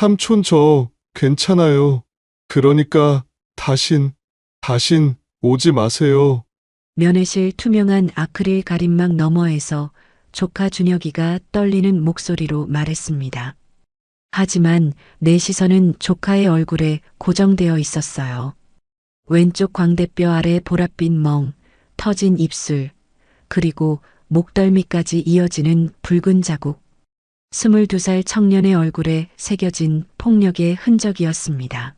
삼촌 저 괜찮아요. 그러니까 다신 오지 마세요. 면회실 투명한 아크릴 가림막 너머에서 조카 준혁이가 떨리는 목소리로 말했습니다. 하지만 내 시선은 조카의 얼굴에 고정되어 있었어요. 왼쪽 광대뼈 아래 보랏빛 멍, 터진 입술, 그리고 목덜미까지 이어지는 붉은 자국. 22살 청년의 얼굴에 새겨진 폭력의 흔적이었습니다.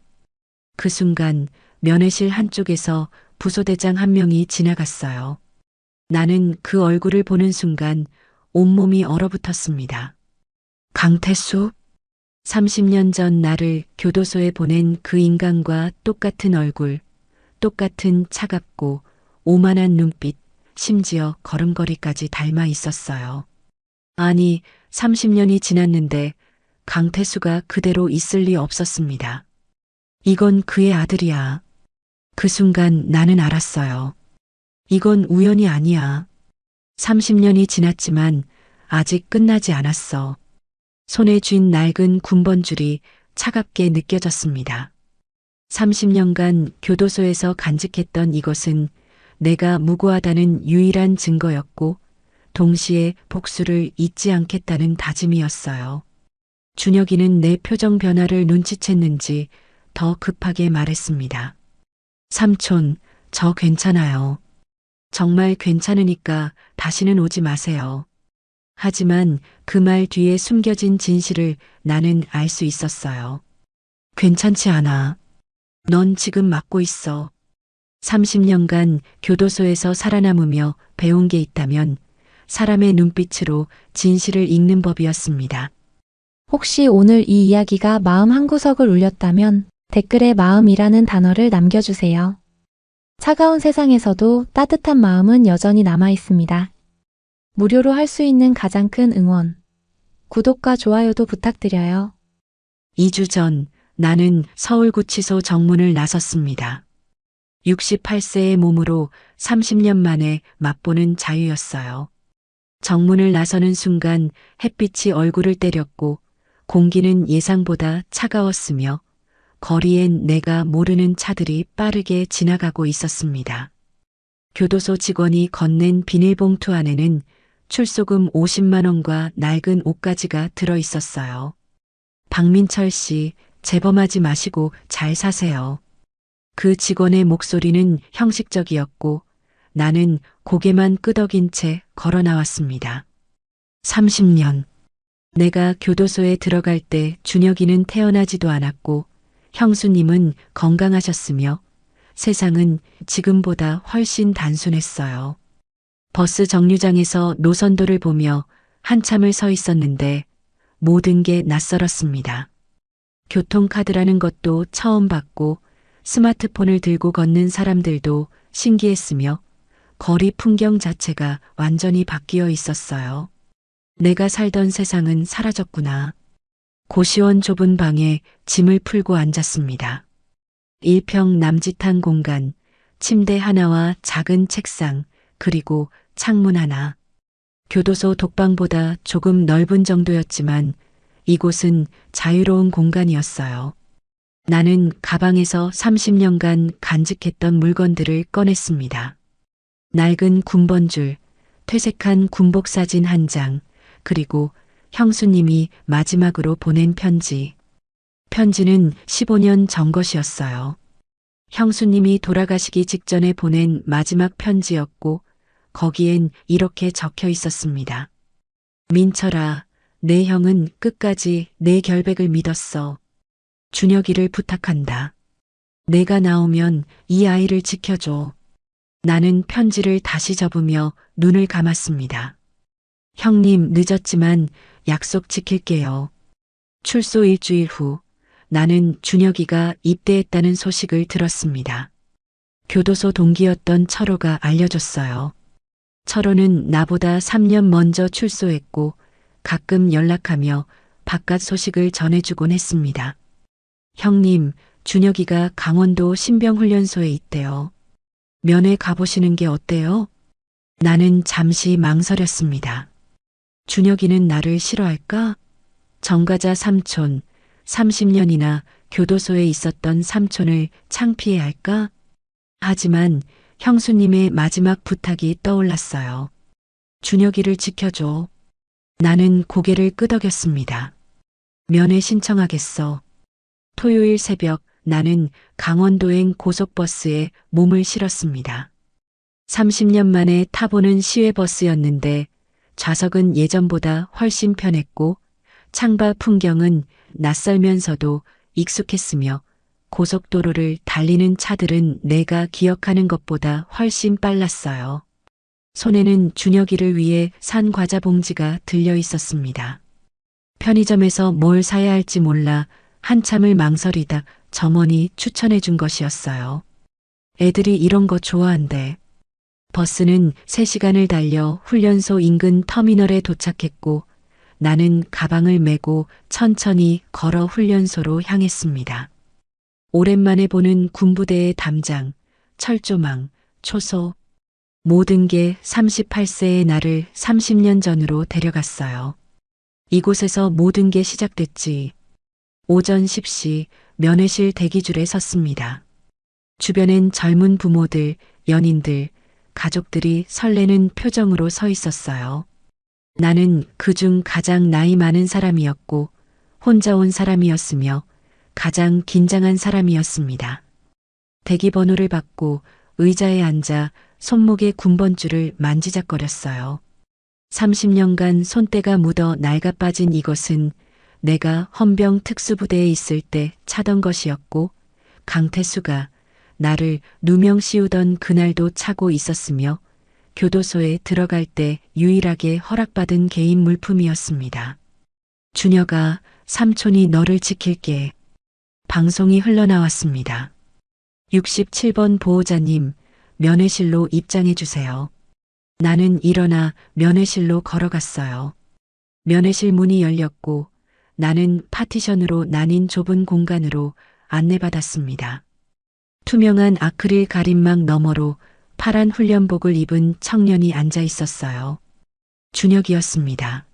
그 순간 면회실 한쪽에서 부소대장 한 명이 지나갔어요. 나는 그 얼굴을 보는 순간 온몸이 얼어붙었습니다. 강태수? 30년 전 나를 교도소에 보낸 그 인간과 똑같은 얼굴, 똑같은 차갑고 오만한 눈빛, 심지어 걸음걸이까지 닮아 있었어요. 아니, 30년이 지났는데 강태수가 그대로 있을 리 없었습니다. 이건 그의 아들이야. 그 순간 나는 알았어요. 이건 우연이 아니야. 30년이 지났지만 아직 끝나지 않았어. 손에 쥔 낡은 군번줄이 차갑게 느껴졌습니다. 30년간 교도소에서 간직했던 이것은 내가 무고하다는 유일한 증거였고 동시에 복수를 잊지 않겠다는 다짐이었어요. 준혁이는 내 표정 변화를 눈치챘는지 더 급하게 말했습니다. 삼촌, 저 괜찮아요. 정말 괜찮으니까 다시는 오지 마세요. 하지만 그 말 뒤에 숨겨진 진실을 나는 알 수 있었어요. 괜찮지 않아. 넌 지금 맞고 있어. 30년간 교도소에서 살아남으며 배운 게 있다면 사람의 눈빛으로 진실을 읽는 법이었습니다. 혹시 오늘 이 이야기가 마음 한구석을 울렸다면 댓글에 마음이라는 단어를 남겨주세요. 차가운 세상에서도 따뜻한 마음은 여전히 남아 있습니다. 무료로 할 수 있는 가장 큰 응원. 구독과 좋아요도 부탁드려요. 2주 전 나는 서울구치소 정문을 나섰습니다. 68세의 몸으로 30년 만에 맛보는 자유였어요. 정문을 나서는 순간 햇빛이 얼굴을 때렸고 공기는 예상보다 차가웠으며 거리엔 내가 모르는 차들이 빠르게 지나가고 있었습니다. 교도소 직원이 건넨 비닐봉투 안에는 출소금 50만 원과 낡은 옷가지가 들어 있었어요. 박민철 씨, 재범하지 마시고 잘 사세요. 그 직원의 목소리는 형식적이었고 나는 고개만 끄덕인 채 걸어 나왔습니다. 30년. 내가 교도소에 들어갈 때 준혁이는 태어나지도 않았고 형수님은 건강하셨으며 세상은 지금보다 훨씬 단순했어요. 버스 정류장에서 노선도를 보며 한참을 서 있었는데 모든 게 낯설었습니다. 교통카드라는 것도 처음 봤고 스마트폰을 들고 걷는 사람들도 신기했으며 거리 풍경 자체가 완전히 바뀌어 있었어요. 내가 살던 세상은 사라졌구나. 고시원 좁은 방에 짐을 풀고 앉았습니다. 1평 남짓한 공간, 침대 하나와 작은 책상, 그리고 창문 하나. 교도소 독방보다 조금 넓은 정도였지만 이곳은 자유로운 공간이었어요. 나는 가방에서 30년간 간직했던 물건들을 꺼냈습니다. 낡은 군번줄, 퇴색한 군복 사진 한 장, 그리고 형수님이 마지막으로 보낸 편지. 편지는 15년 전 것이었어요. 형수님이 돌아가시기 직전에 보낸 마지막 편지였고 거기엔 이렇게 적혀 있었습니다. 민철아, 내 형은 끝까지 내 결백을 믿었어. 준혁이를 부탁한다. 내가 나오면 이 아이를 지켜줘. 나는 편지를 다시 접으며 눈을 감았습니다. 형님, 늦었지만 약속 지킬게요. 출소 일주일 후 나는 준혁이가 입대했다는 소식을 들었습니다. 교도소 동기였던 철호가 알려줬어요. 철호는 나보다 3년 먼저 출소했고 가끔 연락하며 바깥 소식을 전해주곤 했습니다. 형님, 준혁이가 강원도 신병훈련소에 있대요. 면회 가보시는 게 어때요? 나는 잠시 망설였습니다. 준혁이는 나를 싫어할까? 정과자 삼촌, 30년이나 교도소에 있었던 삼촌을 창피해 할까? 하지만 형수님의 마지막 부탁이 떠올랐어요. 준혁이를 지켜줘. 나는 고개를 끄덕였습니다. 면회 신청하겠어. 토요일 새벽 나는 강원도행 고속버스에 몸을 실었습니다. 30년 만에 타보는 시외버스였는데 좌석은 예전보다 훨씬 편했고 창밖 풍경은 낯설면서도 익숙했으며 고속도로를 달리는 차들은 내가 기억하는 것보다 훨씬 빨랐어요. 손에는 준혁이를 위해 산 과자 봉지가 들려 있었습니다. 편의점에서 뭘 사야 할지 몰라 한참을 망설이다 점원이 추천해 준 것이었어요. 애들이 이런 거 좋아한대. 버스는 3시간을 달려 훈련소 인근 터미널에 도착했고 나는 가방을 메고 천천히 걸어 훈련소로 향했습니다. 오랜만에 보는 군부대의 담장, 철조망, 초소, 모든 게 38세의 나를 30년 전으로 데려갔어요. 이곳에서 모든 게 시작됐지. 오전 10시 면회실 대기줄에 섰습니다. 주변엔 젊은 부모들, 연인들, 가족들이 설레는 표정으로 서 있었어요. 나는 그중 가장 나이 많은 사람이었고 혼자 온 사람이었으며 가장 긴장한 사람이었습니다. 대기번호를 받고 의자에 앉아 손목의 군번줄을 만지작거렸어요. 30년간 손때가 묻어 낡아 빠진 이것은 내가 헌병 특수부대에 있을 때 차던 것이었고 강태수가 나를 누명 씌우던 그날도 차고 있었으며 교도소에 들어갈 때 유일하게 허락받은 개인 물품이었습니다. 준혁아, 삼촌이 너를 지킬게. 방송이 흘러나왔습니다. 67번 보호자님, 면회실로 입장해 주세요. 나는 일어나 면회실로 걸어갔어요. 면회실 문이 열렸고 나는 파티션으로 나뉜 좁은 공간으로 안내받았습니다. 투명한 아크릴 가림막 너머로 파란 훈련복을 입은 청년이 앉아 있었어요. 준혁이었습니다.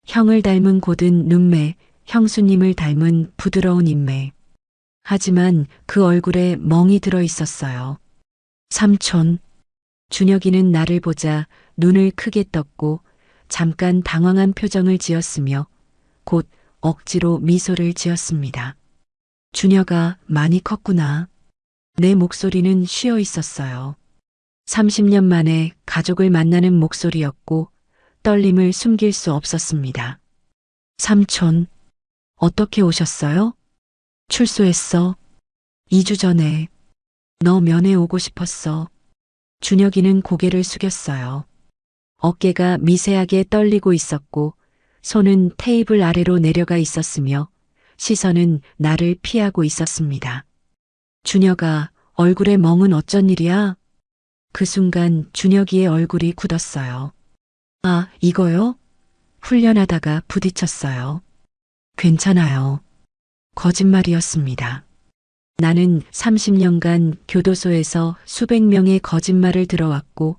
형을 닮은 곧은 눈매, 형수님을 닮은 부드러운 인매. 하지만 그 얼굴에 멍이 들어 있었어요. 삼촌. 준혁이는 나를 보자 눈을 크게 떴고 잠깐 당황한 표정을 지었으며 곧 억지로 미소를 지었습니다. 준혁아, 많이 컸구나. 내 목소리는 쉬어 있었어요. 30년 만에 가족을 만나는 목소리였고 떨림을 숨길 수 없었습니다. 삼촌, 어떻게 오셨어요? 출소했어. 2주 전에. 너 면회 오고 싶었어. 준혁이는 고개를 숙였어요. 어깨가 미세하게 떨리고 있었고 손은 테이블 아래로 내려가 있었으며 시선은 나를 피하고 있었습니다. 준혁아, 얼굴에 멍은 어쩐 일이야? 그 순간 준혁이의 얼굴이 굳었어요. 아, 이거요? 훈련하다가 부딪혔어요. 괜찮아요. 거짓말이었습니다. 나는 30년간 교도소에서 수백 명의 거짓말을 들어왔고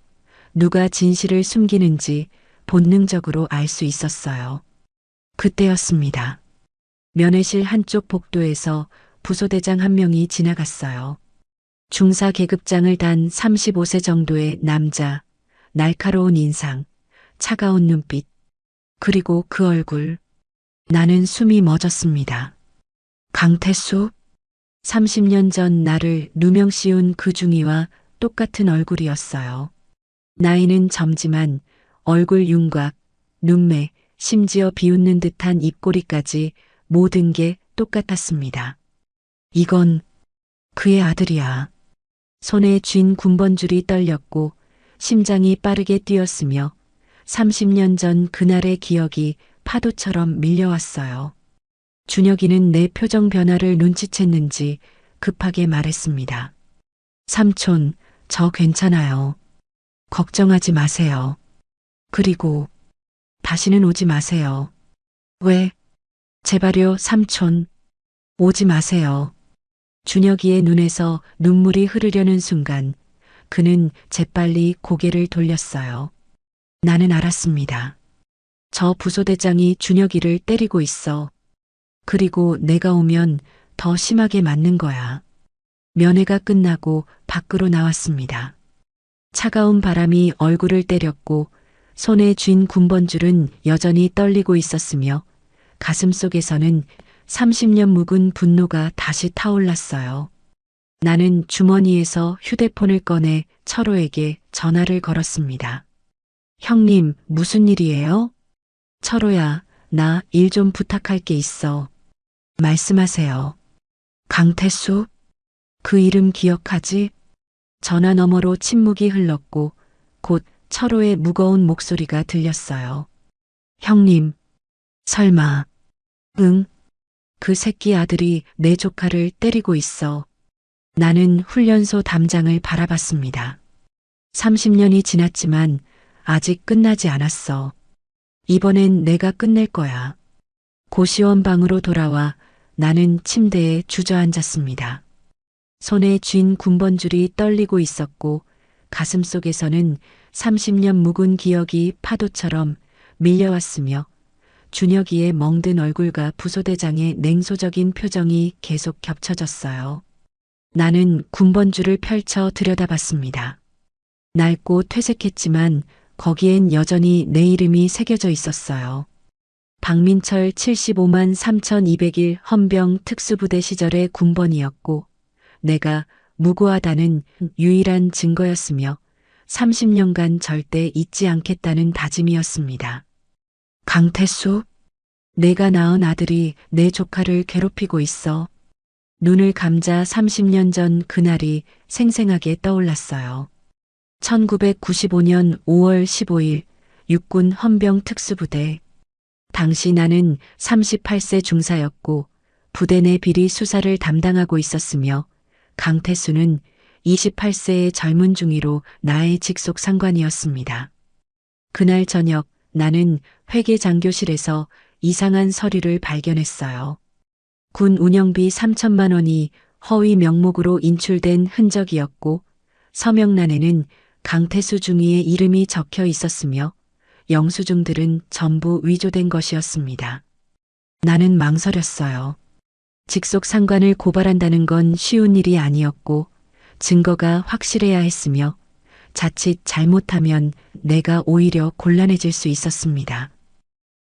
누가 진실을 숨기는지 본능적으로 알 수 있었어요. 그때였습니다. 면회실 한쪽 복도에서 부소대장 한 명이 지나갔어요. 중사 계급장을 단 35세 정도의 남자, 날카로운 인상, 차가운 눈빛, 그리고 그 얼굴. 나는 숨이 멎었습니다. 강태수? 30년 전 나를 누명 씌운 그 중이와 똑같은 얼굴이었어요. 나이는 젊지만 얼굴 윤곽, 눈매, 심지어 비웃는 듯한 입꼬리까지 모든 게 똑같았습니다. 이건 그의 아들이야. 손에 쥔 군번줄이 떨렸고 심장이 빠르게 뛰었으며 30년 전 그날의 기억이 파도처럼 밀려왔어요. 준혁이는 내 표정 변화를 눈치챘는지 급하게 말했습니다. 삼촌, 저 괜찮아요. 걱정하지 마세요. 그리고 다시는 오지 마세요. 왜? 제발요, 삼촌. 오지 마세요. 준혁이의 눈에서 눈물이 흐르려는 순간 그는 재빨리 고개를 돌렸어요. 나는 알았습니다. 저 부소대장이 준혁이를 때리고 있어. 그리고 내가 오면 더 심하게 맞는 거야. 면회가 끝나고 밖으로 나왔습니다. 차가운 바람이 얼굴을 때렸고 손에 쥔 군번줄은 여전히 떨리고 있었으며 가슴속에서는 30년 묵은 분노가 다시 타올랐어요. 나는 주머니에서 휴대폰을 꺼내 철호에게 전화를 걸었습니다. 형님, 무슨 일이에요? 철호야, 나 일 좀 부탁할 게 있어. 말씀하세요. 강태수? 그 이름 기억하지? 전화 너머로 침묵이 흘렀고 곧 철호의 무거운 목소리가 들렸어요. 형님, 설마, 응? 그 새끼 아들이 내 조카를 때리고 있어. 나는 훈련소 담장을 바라봤습니다. 30년이 지났지만 아직 끝나지 않았어. 이번엔 내가 끝낼 거야. 고시원 방으로 돌아와 나는 침대에 주저앉았습니다. 손에 쥔 군번줄이 떨리고 있었고 가슴속에서는 30년 묵은 기억이 파도처럼 밀려왔으며 준혁이의 멍든 얼굴과 부소대장의 냉소적인 표정이 계속 겹쳐졌어요. 나는 군번줄을 펼쳐 들여다봤습니다. 낡고 퇴색했지만 거기엔 여전히 내 이름이 새겨져 있었어요. 박민철 75만 3201 헌병 특수부대 시절의 군번이었고 내가 무고하다는 유일한 증거였으며 30년간 절대 잊지 않겠다는 다짐이었습니다. 강태수, 내가 낳은 아들이 내 조카를 괴롭히고 있어. 눈을 감자 30년 전 그날이 생생하게 떠올랐어요. 1995년 5월 15일 육군 헌병 특수부대. 당시 나는 38세 중사였고 부대 내 비리 수사를 담당하고 있었으며 강태수는 28세의 젊은 중위로 나의 직속 상관이었습니다. 그날 저녁 나는 회계장교실에서 이상한 서류를 발견했어요. 군 운영비 3천만 원이 허위 명목으로 인출된 흔적이었고 서명란에는 강태수 중위의 이름이 적혀 있었으며 영수증들은 전부 위조된 것이었습니다. 나는 망설였어요. 직속 상관을 고발한다는 건 쉬운 일이 아니었고 증거가 확실해야 했으며 자칫 잘못하면 내가 오히려 곤란해질 수 있었습니다.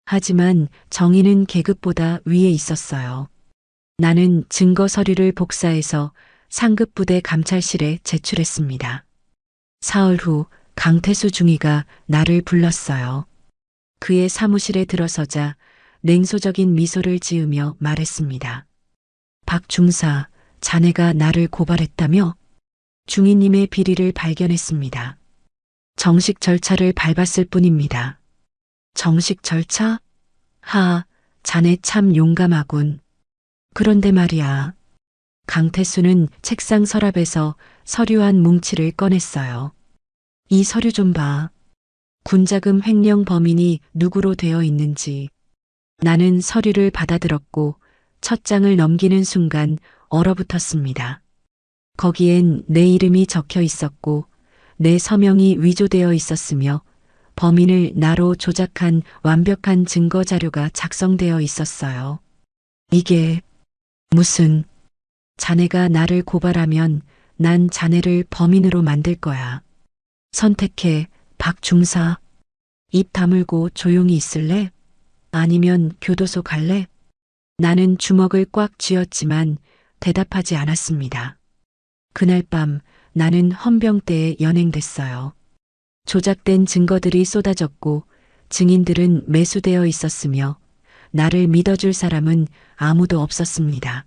하지만 정의는 계급보다 위에 있었어요. 나는 증거 서류를 복사해서 상급부대 감찰실에 제출했습니다. 사흘 후 강태수 중위가 나를 불렀어요. 그의 사무실에 들어서자 냉소적인 미소를 지으며 말했습니다. 박 중사, 자네가 나를 고발했다며? 중위님의 비리를 발견했습니다. 정식 절차를 밟았을 뿐입니다. 정식 절차? 자네 참 용감하군. 그런데 말이야. 강태수는 책상 서랍에서 서류 한 뭉치를 꺼냈어요. 이 서류 좀 봐. 군자금 횡령 범인이 누구로 되어 있는지. 나는 서류를 받아들었고 첫 장을 넘기는 순간 얼어붙었습니다. 거기엔 내 이름이 적혀 있었고 내 서명이 위조되어 있었으며 범인을 나로 조작한 완벽한 증거 자료가 작성되어 있었어요. 이게 무슨... 자네가 나를 고발하면 난 자네를 범인으로 만들 거야. 선택해, 박 중사. 입 다물고 조용히 있을래? 아니면 교도소 갈래? 나는 주먹을 꽉 쥐었지만 대답하지 않았습니다. 그날 밤 나는 헌병대에 연행됐어요. 조작된 증거들이 쏟아졌고 증인들은 매수되어 있었으며 나를 믿어줄 사람은 아무도 없었습니다.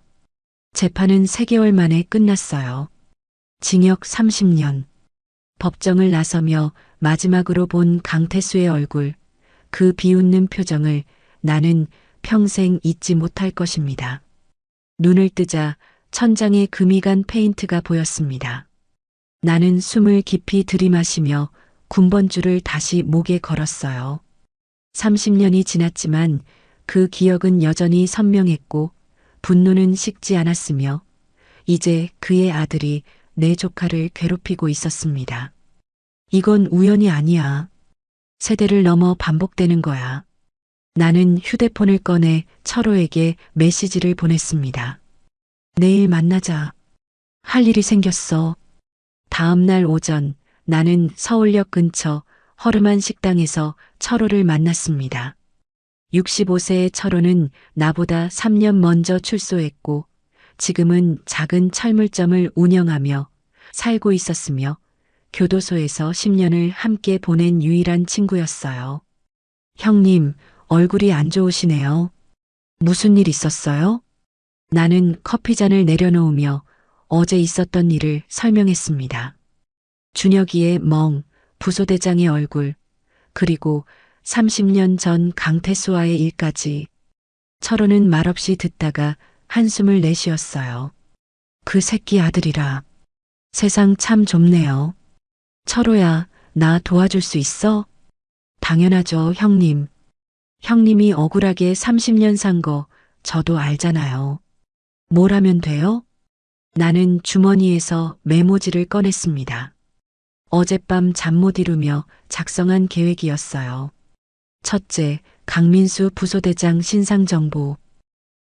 재판은 3개월 만에 끝났어요. 징역 30년. 법정을 나서며 마지막으로 본 강태수의 얼굴, 그 비웃는 표정을 나는 평생 잊지 못할 것입니다. 눈을 뜨자 천장에 금이 간 페인트가 보였습니다. 나는 숨을 깊이 들이마시며 군번줄을 다시 목에 걸었어요. 30년이 지났지만 그 기억은 여전히 선명했고 분노는 식지 않았으며 이제 그의 아들이 내 조카를 괴롭히고 있었습니다. 이건 우연이 아니야. 세대를 넘어 반복되는 거야. 나는 휴대폰을 꺼내 철호에게 메시지를 보냈습니다. 내일 만나자. 할 일이 생겼어. 다음 날 오전 나는 서울역 근처 허름한 식당에서 철호를 만났습니다. 65세의 철호는 나보다 3년 먼저 출소했고 지금은 작은 철물점을 운영하며 살고 있었으며 교도소에서 10년을 함께 보낸 유일한 친구였어요. 형님, 얼굴이 안 좋으시네요. 무슨 일 있었어요? 나는 커피잔을 내려놓으며 어제 있었던 일을 설명했습니다. 준혁이의 멍, 부소대장의 얼굴, 그리고 30년 전 강태수와의 일까지. 철호는 말없이 듣다가 한숨을 내쉬었어요. 그 새끼 아들이라. 세상 참 좁네요. 철호야, 나 도와줄 수 있어? 당연하죠, 형님. 형님이 억울하게 30년 산 거 저도 알잖아요. 뭘 하면 돼요? 나는 주머니에서 메모지를 꺼냈습니다. 어젯밤 잠 못 이루며 작성한 계획이었어요. 첫째, 강민수 부소대장 신상 정보.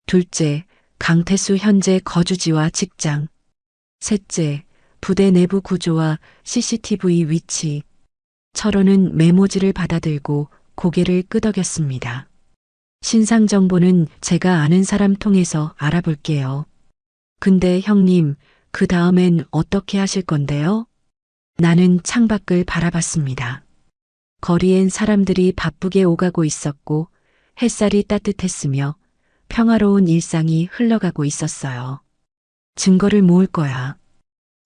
둘째, 강태수 현재 거주지와 직장. 셋째, 부대 내부 구조와 CCTV 위치. 철호는 메모지를 받아들고 고개를 끄덕였습니다. 신상 정보는 제가 아는 사람 통해서 알아볼게요. 근데 형님, 그 다음엔 어떻게 하실 건데요? 나는 창밖을 바라봤습니다. 거리엔 사람들이 바쁘게 오가고 있었고 햇살이 따뜻했으며 평화로운 일상이 흘러가고 있었어요. 증거를 모을 거야.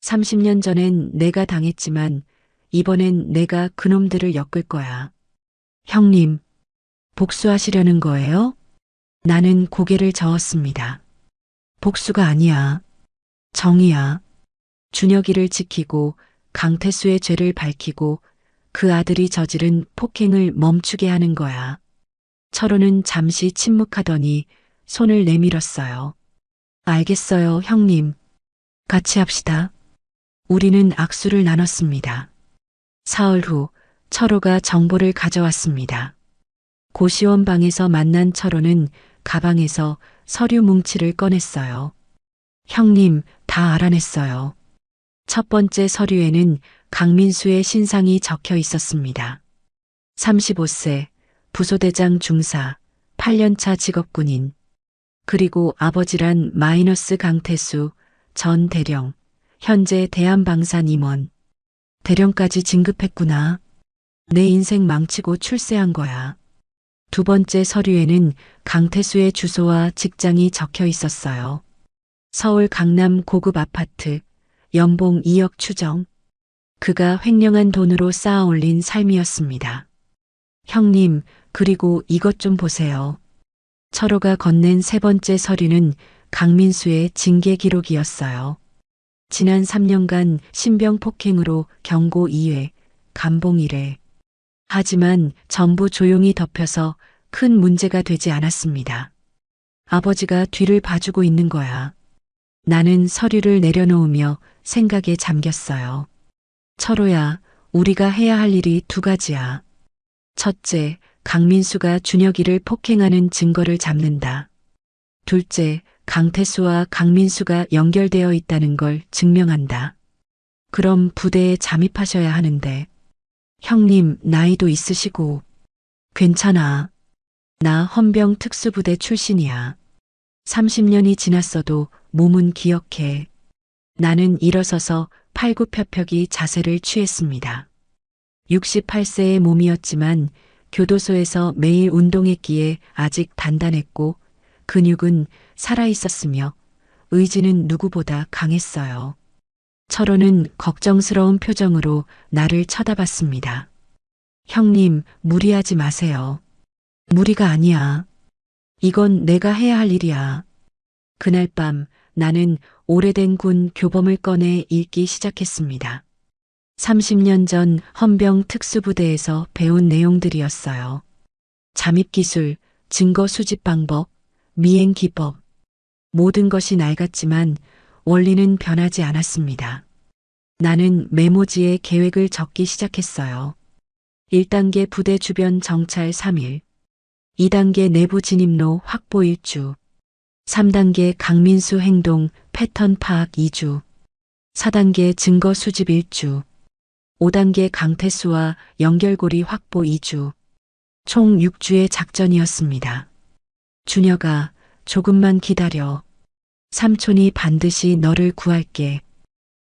30년 전엔 내가 당했지만 이번엔 내가 그놈들을 엮을 거야. 형님, 복수하시려는 거예요? 나는 고개를 저었습니다. 복수가 아니야. 정의야. 준혁이를 지키고 강태수의 죄를 밝히고 그 아들이 저지른 폭행을 멈추게 하는 거야. 철호는 잠시 침묵하더니 손을 내밀었어요. 알겠어요, 형님. 같이 합시다. 우리는 악수를 나눴습니다. 사흘 후 철호가 정보를 가져왔습니다. 고시원 방에서 만난 철호는 가방에서 서류 뭉치를 꺼냈어요. 형님, 다 알아냈어요. 첫 번째 서류에는 강민수의 신상이 적혀 있었습니다. 35세, 부소대장 중사, 8년차 직업군인. 그리고 아버지란 마이너스 강태수, 전 대령, 현재 대한방산 임원. 대령까지 진급했구나. 내 인생 망치고 출세한 거야. 두 번째 서류에는 강태수의 주소와 직장이 적혀 있었어요. 서울 강남 고급 아파트, 연봉 2억 추정. 그가 횡령한 돈으로 쌓아 올린 삶이었습니다. 형님, 그리고 이것 좀 보세요. 철호가 건넨 세 번째 서류는 강민수의 징계 기록이었어요. 지난 3년간 신병 폭행으로 경고 2회, 감봉 1회. 하지만 전부 조용히 덮여서 큰 문제가 되지 않았습니다. 아버지가 뒤를 봐주고 있는 거야. 나는 서류를 내려놓으며 생각에 잠겼어요. 철호야, 우리가 해야 할 일이 두 가지야. 첫째, 강민수가 준혁이를 폭행하는 증거를 잡는다. 둘째, 강태수와 강민수가 연결되어 있다는 걸 증명한다. 그럼 부대에 잠입하셔야 하는데. 형님, 나이도 있으시고. 괜찮아. 나 헌병 특수부대 출신이야. 30년이 지났어도 몸은 기억해. 나는 일어서서 팔굽혀펴기 자세를 취했습니다. 68세의 몸이었지만 교도소에서 매일 운동했기에 아직 단단했고 근육은 살아있었으며 의지는 누구보다 강했어요. 철호는 걱정스러운 표정으로 나를 쳐다봤습니다. 형님, 무리하지 마세요. 무리가 아니야. 이건 내가 해야 할 일이야. 그날 밤 나는 오래된 군 교범을 꺼내 읽기 시작했습니다. 30년 전 헌병 특수부대에서 배운 내용들이었어요. 잠입기술, 증거 수집 방법, 미행 기법. 모든 것이 낡았지만 원리는 변하지 않았습니다. 나는 메모지에 계획을 적기 시작했어요. 1단계 부대 주변 정찰 3일. 2단계 내부 진입로 확보 1주. 3단계 강민수 행동 패턴 파악 2주. 4단계 증거 수집 1주. 5단계 강태수와 연결고리 확보 2주. 총 6주의 작전이었습니다. 준혁아, 조금만 기다려. 삼촌이 반드시 너를 구할게.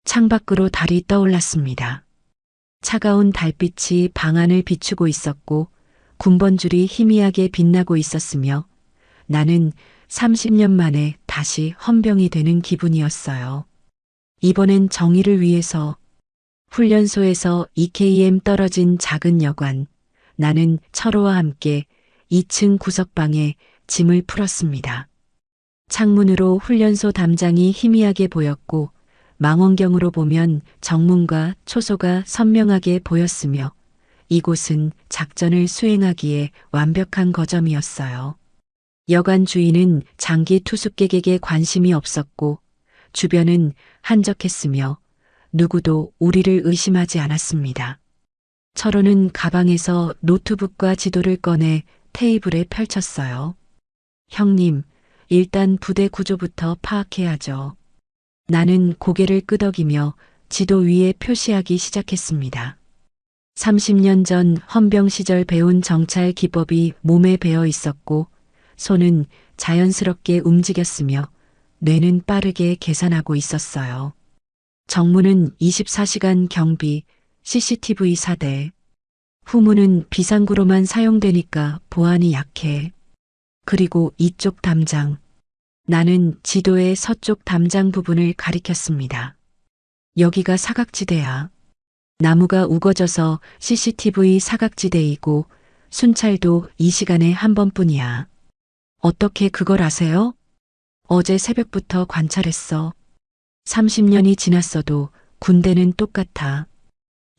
창밖으로 달이 떠올랐습니다. 차가운 달빛이 방 안을 비추고 있었고 군번줄이 희미하게 빛나고 있었으며 나는 30년 만에 다시 헌병이 되는 기분이었어요. 이번엔 정의를 위해서. 훈련소에서 EKM 떨어진 작은 여관. 나는 철호와 함께 2층 구석방에 짐을 풀었습니다. 창문으로 훈련소 담장이 희미하게 보였고 망원경으로 보면 정문과 초소가 선명하게 보였으며 이곳은 작전을 수행하기에 완벽한 거점이었어요. 여관 주인은 장기 투숙객에게 관심이 없었고 주변은 한적했으며 누구도 우리를 의심하지 않았습니다. 철호는 가방에서 노트북과 지도를 꺼내 테이블에 펼쳤어요. 형님, 일단 부대 구조부터 파악해야죠. 나는 고개를 끄덕이며 지도 위에 표시하기 시작했습니다. 30년 전 헌병 시절 배운 정찰 기법이 몸에 배어 있었고 손은 자연스럽게 움직였으며 뇌는 빠르게 계산하고 있었어요. 정문은 24시간 경비, CCTV 4대. 후문은 비상구로만 사용되니까 보안이 약해. 그리고 이쪽 담장. 나는 지도의 서쪽 담장 부분을 가리켰습니다. 여기가 사각지대야. 나무가 우거져서 CCTV 사각지대이고 순찰도 이 시간에 한 번뿐이야. 어떻게 그걸 아세요? 어제 새벽부터 관찰했어. 30년이 지났어도 군대는 똑같아.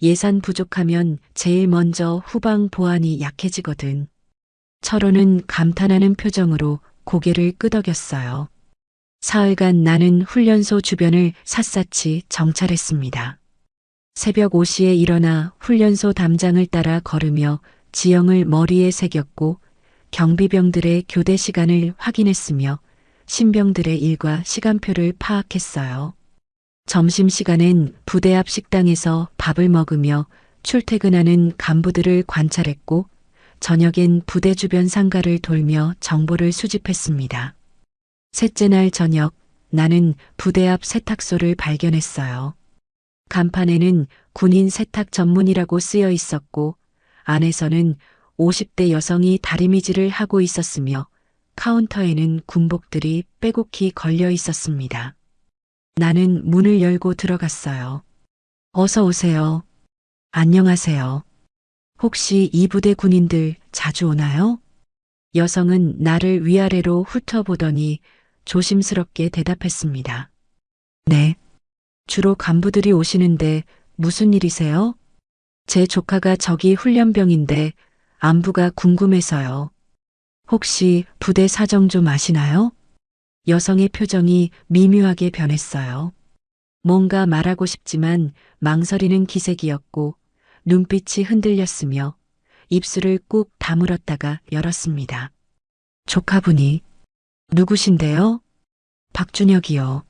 예산 부족하면 제일 먼저 후방 보안이 약해지거든. 철호는 감탄하는 표정으로 고개를 끄덕였어요. 사흘간 나는 훈련소 주변을 샅샅이 정찰했습니다. 새벽 5시에 일어나 훈련소 담장을 따라 걸으며 지형을 머리에 새겼고 경비병들의 교대 시간을 확인했으며 신병들의 일과 시간표를 파악했어요. 점심시간엔 부대 앞 식당에서 밥을 먹으며 출퇴근하는 간부들을 관찰했고 저녁엔 부대 주변 상가를 돌며 정보를 수집했습니다. 셋째 날 저녁 나는 부대 앞 세탁소를 발견했어요. 간판에는 군인 세탁 전문이라고 쓰여 있었고 안에서는 50대 여성이 다리미질을 하고 있었으며 카운터에는 군복들이 빼곡히 걸려 있었습니다. 나는 문을 열고 들어갔어요. 어서 오세요. 안녕하세요. 혹시 이 부대 군인들 자주 오나요? 여성은 나를 위아래로 훑어보더니 조심스럽게 대답했습니다. 네. 주로 간부들이 오시는데 무슨 일이세요? 제 조카가 저기 훈련병인데 안부가 궁금해서요. 혹시 부대 사정 좀 아시나요? 여성의 표정이 미묘하게 변했어요. 뭔가 말하고 싶지만 망설이는 기색이었고 눈빛이 흔들렸으며 입술을 꾹 다물었다가 열었습니다. 조카분이 누구신데요? 박준혁이요.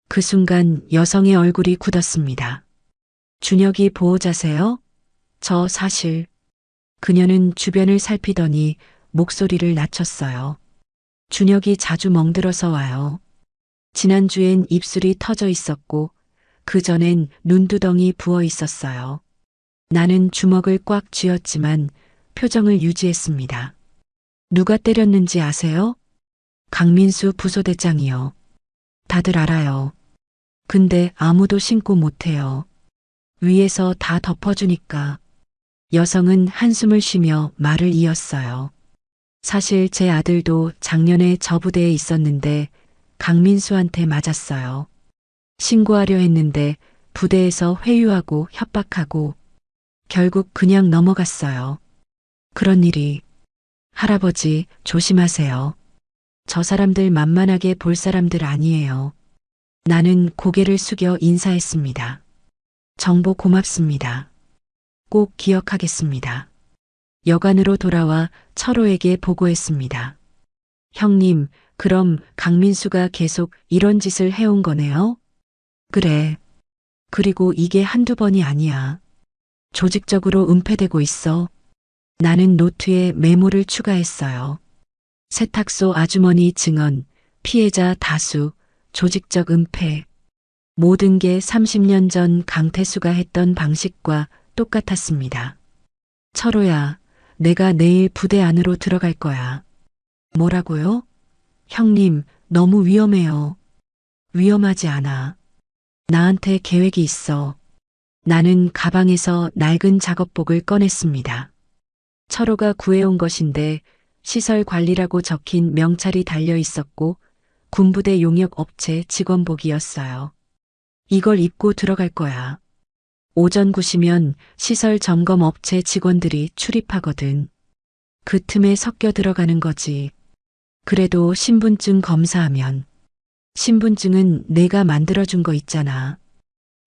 그 순간 여성의 얼굴이 굳었습니다. 준혁이 보호자세요? 저 사실. 그녀는 주변을 살피더니 목소리를 낮췄어요. 준혁이 자주 멍들어서 와요. 지난주엔 입술이 터져 있었고 그 전엔 눈두덩이 부어 있었어요. 나는 주먹을 꽉 쥐었지만 표정을 유지했습니다. 누가 때렸는지 아세요? 강민수 부소대장이요. 다들 알아요. 근데 아무도 신고 못해요. 위에서 다 덮어주니까. 여성은 한숨을 쉬며 말을 이었어요. 사실 제 아들도 작년에 저 부대에 있었는데 강민수한테 맞았어요. 신고하려 했는데 부대에서 회유하고 협박하고 결국 그냥 넘어갔어요. 그런 일이. 할아버지 조심하세요. 저 사람들 만만하게 볼 사람들 아니에요. 나는 고개를 숙여 인사했습니다. 정보 고맙습니다. 꼭 기억하겠습니다. 여관으로 돌아와 철호에게 보고했습니다. 형님, 그럼 강민수가 계속 이런 짓을 해온 거네요? 그래. 그리고 이게 한두 번이 아니야. 조직적으로 은폐되고 있어. 나는 노트에 메모를 추가했어요. 세탁소 아주머니 증언, 피해자 다수, 조직적 은폐. 모든 게 30년 전 강태수가 했던 방식과 똑같았습니다. 철호야, 내가 내일 부대 안으로 들어갈 거야. 뭐라고요? 형님, 너무 위험해요. 위험하지 않아. 나한테 계획이 있어. 나는 가방에서 낡은 작업복을 꺼냈습니다. 철호가 구해온 것인데 시설 관리라고 적힌 명찰이 달려 있었고 군부대 용역 업체 직원복이었어요. 이걸 입고 들어갈 거야. 오전 9시면 시설 점검 업체 직원들이 출입하거든. 그 틈에 섞여 들어가는 거지. 그래도 신분증 검사하면. 신분증은 내가 만들어준 거 있잖아.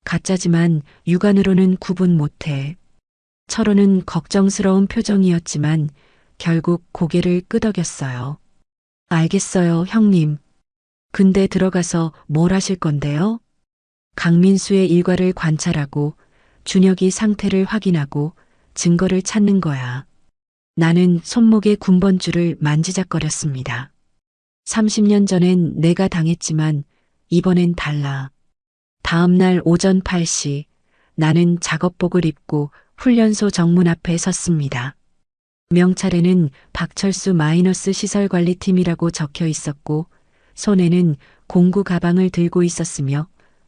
가짜지만 육안으로는 구분 못해. 철호는 걱정스러운 표정이었지만 결국 고개를 끄덕였어요. 알겠어요, 형님. 근데 들어가서 뭘 하실 건데요? 강민수의 일과를 관찰하고 준혁이 상태를 확인하고 증거를 찾는 거야. 나는 손목의 군번줄을 만지작거렸습니다. 30년 전엔 내가 당했지만 이번엔 달라. 다음 날 오전 8시 나는 작업복을 입고 훈련소 정문 앞에 섰습니다. 명찰에는 박철수 마이너스 시설관리팀이라고 적혀 있었고 손에는 공구 가방을 들고 있었으며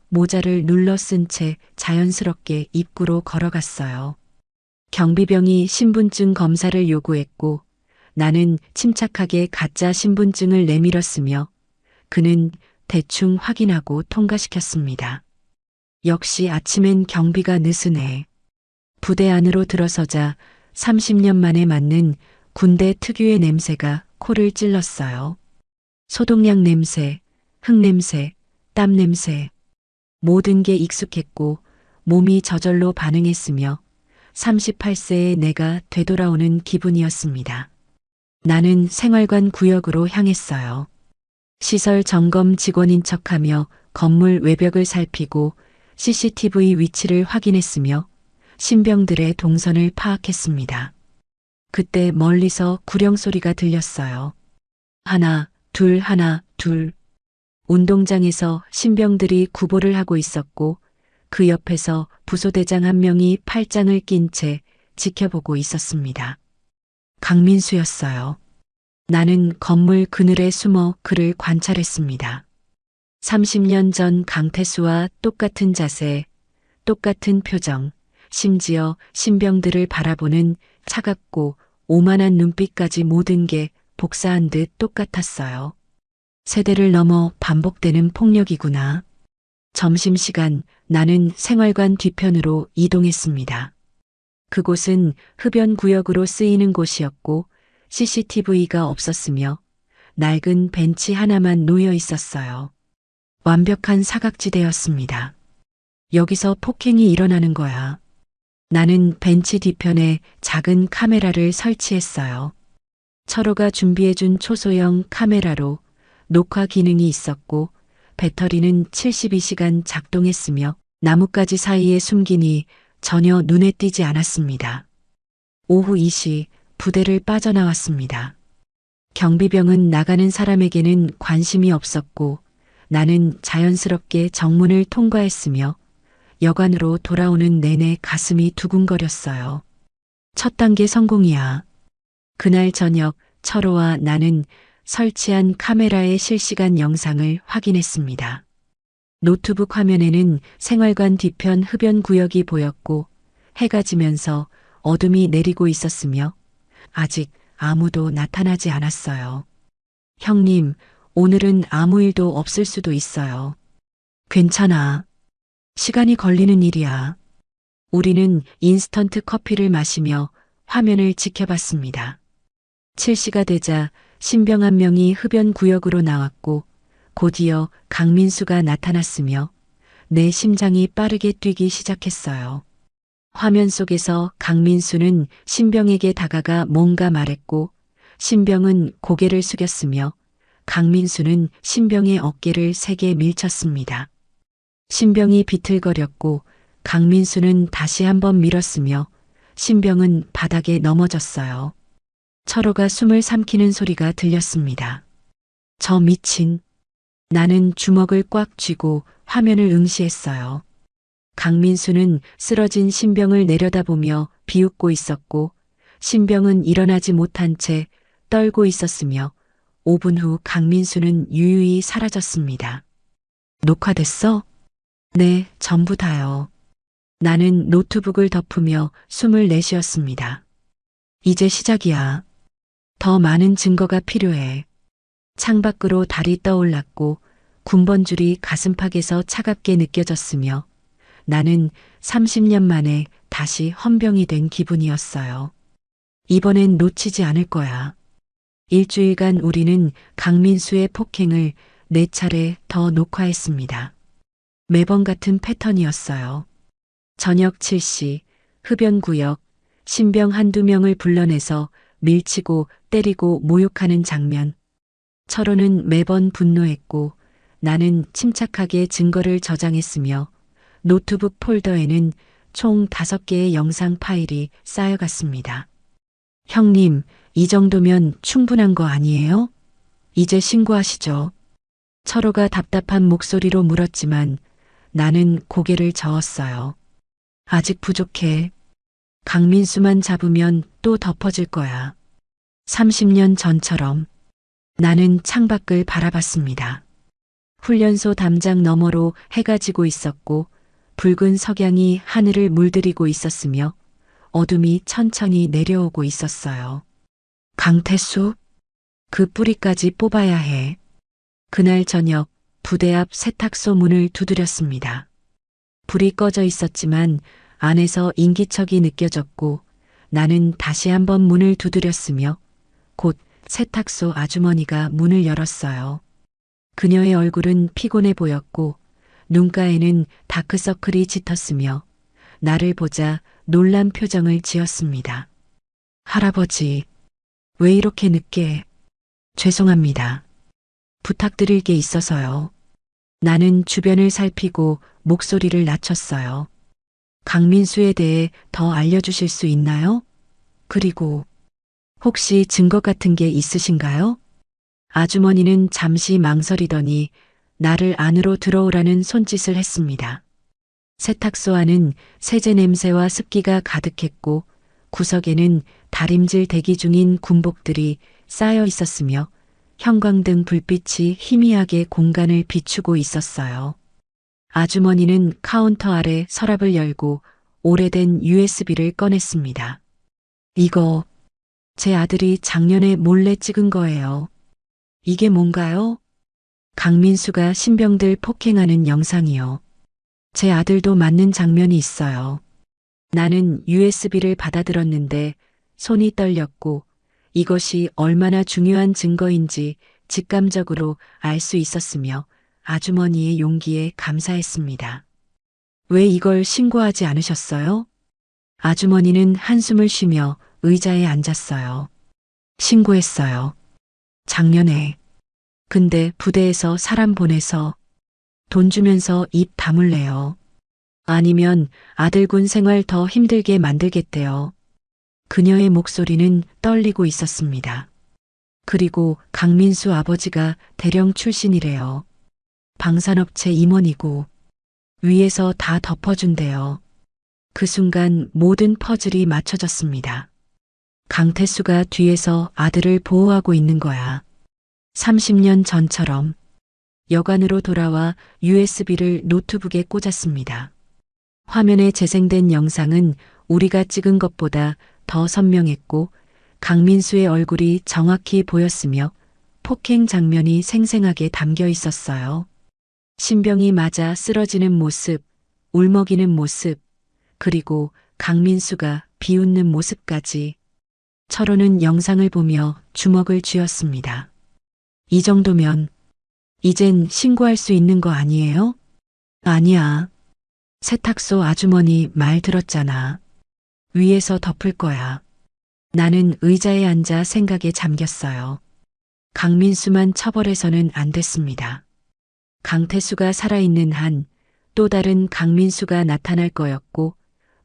모자를 눌러 쓴 채 자연스럽게 입구로 걸어갔어요. 경비병이 신분증 검사를 요구했고 나는 침착하게 가짜 신분증을 내밀었으며 그는 대충 확인하고 통과시켰습니다. 역시 아침엔 경비가 느슨해. 부대 안으로 들어서자 30년 만에 맡는 군대 특유의 냄새가 코를 찔렀어요. 소독약 냄새, 흙 냄새, 땀 냄새. 모든 게 익숙했고 몸이 저절로 반응했으며 38세의 내가 되돌아오는 기분이었습니다. 나는 생활관 구역으로 향했어요. 시설 점검 직원인 척하며 건물 외벽을 살피고 CCTV 위치를 확인했으며 신병들의 동선을 파악했습니다. 그때 멀리서 구령 소리가 들렸어요. 하나, 둘. 운동장에서 신병들이 구보를 하고 있었고 그 옆에서 부소대장 한 명이 팔짱을 낀 채 지켜보고 있었습니다. 강민수였어요. 나는 건물 그늘에 숨어 그를 관찰했습니다. 30년 전 강태수와 똑같은 자세, 똑같은 표정, 심지어 신병들을 바라보는 차갑고 오만한 눈빛까지 모든 게 복사한 듯 똑같았어요. 세대를 넘어 반복되는 폭력이구나. 점심시간 나는 생활관 뒤편으로 이동했습니다. 그곳은 흡연 구역으로 쓰이는 곳이었고 CCTV가 없었으며 낡은 벤치 하나만 놓여 있었어요. 완벽한 사각지대였습니다. 여기서 폭행이 일어나는 거야. 나는 벤치 뒤편에 작은 카메라를 설치했어요. 철호가 준비해준 초소형 카메라로 녹화 기능이 있었고 배터리는 72시간 작동했으며 나뭇가지 사이에 숨기니 전혀 눈에 띄지 않았습니다. 오후 2시 부대를 빠져나왔습니다. 경비병은 나가는 사람에게는 관심이 없었고 나는 자연스럽게 정문을 통과했으며 여관으로 돌아오는 내내 가슴이 두근거렸어요. 첫 단계 성공이야. 그날 저녁 철호와 나는 설치한 카메라의 실시간 영상을 확인했습니다. 노트북 화면에는 생활관 뒤편 흡연 구역이 보였고 해가 지면서 어둠이 내리고 있었으며 아직 아무도 나타나지 않았어요. 형님, 오늘은 아무 일도 없을 수도 있어요. 괜찮아. 시간이 걸리는 일이야. 우리는 인스턴트 커피를 마시며 화면을 지켜봤습니다. 7시가 되자 신병 한 명이 흡연 구역으로 나왔고 곧이어 강민수가 나타났으며 내 심장이 빠르게 뛰기 시작했어요. 화면 속에서 강민수는 신병에게 다가가 뭔가 말했고 신병은 고개를 숙였으며 강민수는 신병의 어깨를 세게 밀쳤습니다. 신병이 비틀거렸고 강민수는 다시 한번 밀었으며 신병은 바닥에 넘어졌어요. 철호가 숨을 삼키는 소리가 들렸습니다. 저 미친. 나는 주먹을 꽉 쥐고 화면을 응시했어요. 강민수는 쓰러진 신병을 내려다보며 비웃고 있었고 신병은 일어나지 못한 채 떨고 있었으며 5분 후 강민수는 유유히 사라졌습니다. 녹화됐어? 네, 전부 다요. 나는 노트북을 덮으며 숨을 내쉬었습니다. 이제 시작이야. 더 많은 증거가 필요해. 창밖으로 달이 떠올랐고 군번줄이 가슴팍에서 차갑게 느껴졌으며 나는 30년 만에 다시 헌병이 된 기분이었어요. 이번엔 놓치지 않을 거야. 일주일간 우리는 강민수의 폭행을 4차례 더 녹화했습니다. 매번 같은 패턴이었어요. 저녁 7시 흡연구역 신병 한두 명을 불러내서 밀치고 때리고 모욕하는 장면. 철호는 매번 분노했고 나는 침착하게 증거를 저장했으며 노트북 폴더에는 총 5개의 영상 파일이 쌓여갔습니다. 형님, 이 정도면 충분한 거 아니에요? 이제 신고하시죠. 철호가 답답한 목소리로 물었지만 나는 고개를 저었어요. 아직 부족해. 강민수만 잡으면 또 덮어질 거야. 30년 전처럼. 나는 창밖을 바라봤습니다. 훈련소 담장 너머로 해가 지고 있었고 붉은 석양이 하늘을 물들이고 있었으며 어둠이 천천히 내려오고 있었어요. 강태수? 그 뿌리까지 뽑아야 해. 그날 저녁 부대 앞 세탁소 문을 두드렸습니다. 불이 꺼져 있었지만 안에서 인기척이 느껴졌고 나는 다시 한번 문을 두드렸으며 곧 세탁소 아주머니가 문을 열었어요. 그녀의 얼굴은 피곤해 보였고 눈가에는 다크서클이 짙었으며 나를 보자 놀란 표정을 지었습니다. 할아버지, 왜 이렇게 늦게? 죄송합니다. 부탁드릴 게 있어서요. 나는 주변을 살피고 목소리를 낮췄어요. 강민수에 대해 더 알려주실 수 있나요? 그리고 혹시 증거 같은 게 있으신가요? 아주머니는 잠시 망설이더니 나를 안으로 들어오라는 손짓을 했습니다. 세탁소 안은 세제 냄새와 습기가 가득했고 구석에는 다림질 대기 중인 군복들이 쌓여 있었으며 형광등 불빛이 희미하게 공간을 비추고 있었어요. 아주머니는 카운터 아래 서랍을 열고 오래된 USB를 꺼냈습니다. 이거 제 아들이 작년에 몰래 찍은 거예요. 이게 뭔가요? 강민수가 신병들 폭행하는 영상이요. 제 아들도 맞는 장면이 있어요. 나는 USB를 받아들었는데 손이 떨렸고 이것이 얼마나 중요한 증거인지 직감적으로 알 수 있었으며 아주머니의 용기에 감사했습니다. 왜 이걸 신고하지 않으셨어요? 아주머니는 한숨을 쉬며 의자에 앉았어요. 신고했어요. 작년에. 근데 부대에서 사람 보내서 돈 주면서 입 다물래요. 아니면 아들군 생활 더 힘들게 만들겠대요. 그녀의 목소리는 떨리고 있었습니다. 그리고 강민수 아버지가 대령 출신이래요. 방산업체 임원이고 위에서 다 덮어준대요. 그 순간 모든 퍼즐이 맞춰졌습니다. 강태수가 뒤에서 아들을 보호하고 있는 거야. 30년 전처럼. 여관으로 돌아와 USB를 노트북에 꽂았습니다. 화면에 재생된 영상은 우리가 찍은 것보다 더 선명했고 강민수의 얼굴이 정확히 보였으며 폭행 장면이 생생하게 담겨 있었어요. 신병이 맞아 쓰러지는 모습, 울먹이는 모습, 그리고 강민수가 비웃는 모습까지. 철호는 영상을 보며 주먹을 쥐었습니다. 이 정도면 이젠 신고할 수 있는 거 아니에요? 아니야. 세탁소 아주머니 말 들었잖아. 위에서 덮을 거야. 나는 의자에 앉아 생각에 잠겼어요. 강민수만 처벌해서는 안 됐습니다. 강태수가 살아있는 한 또 다른 강민수가 나타날 거였고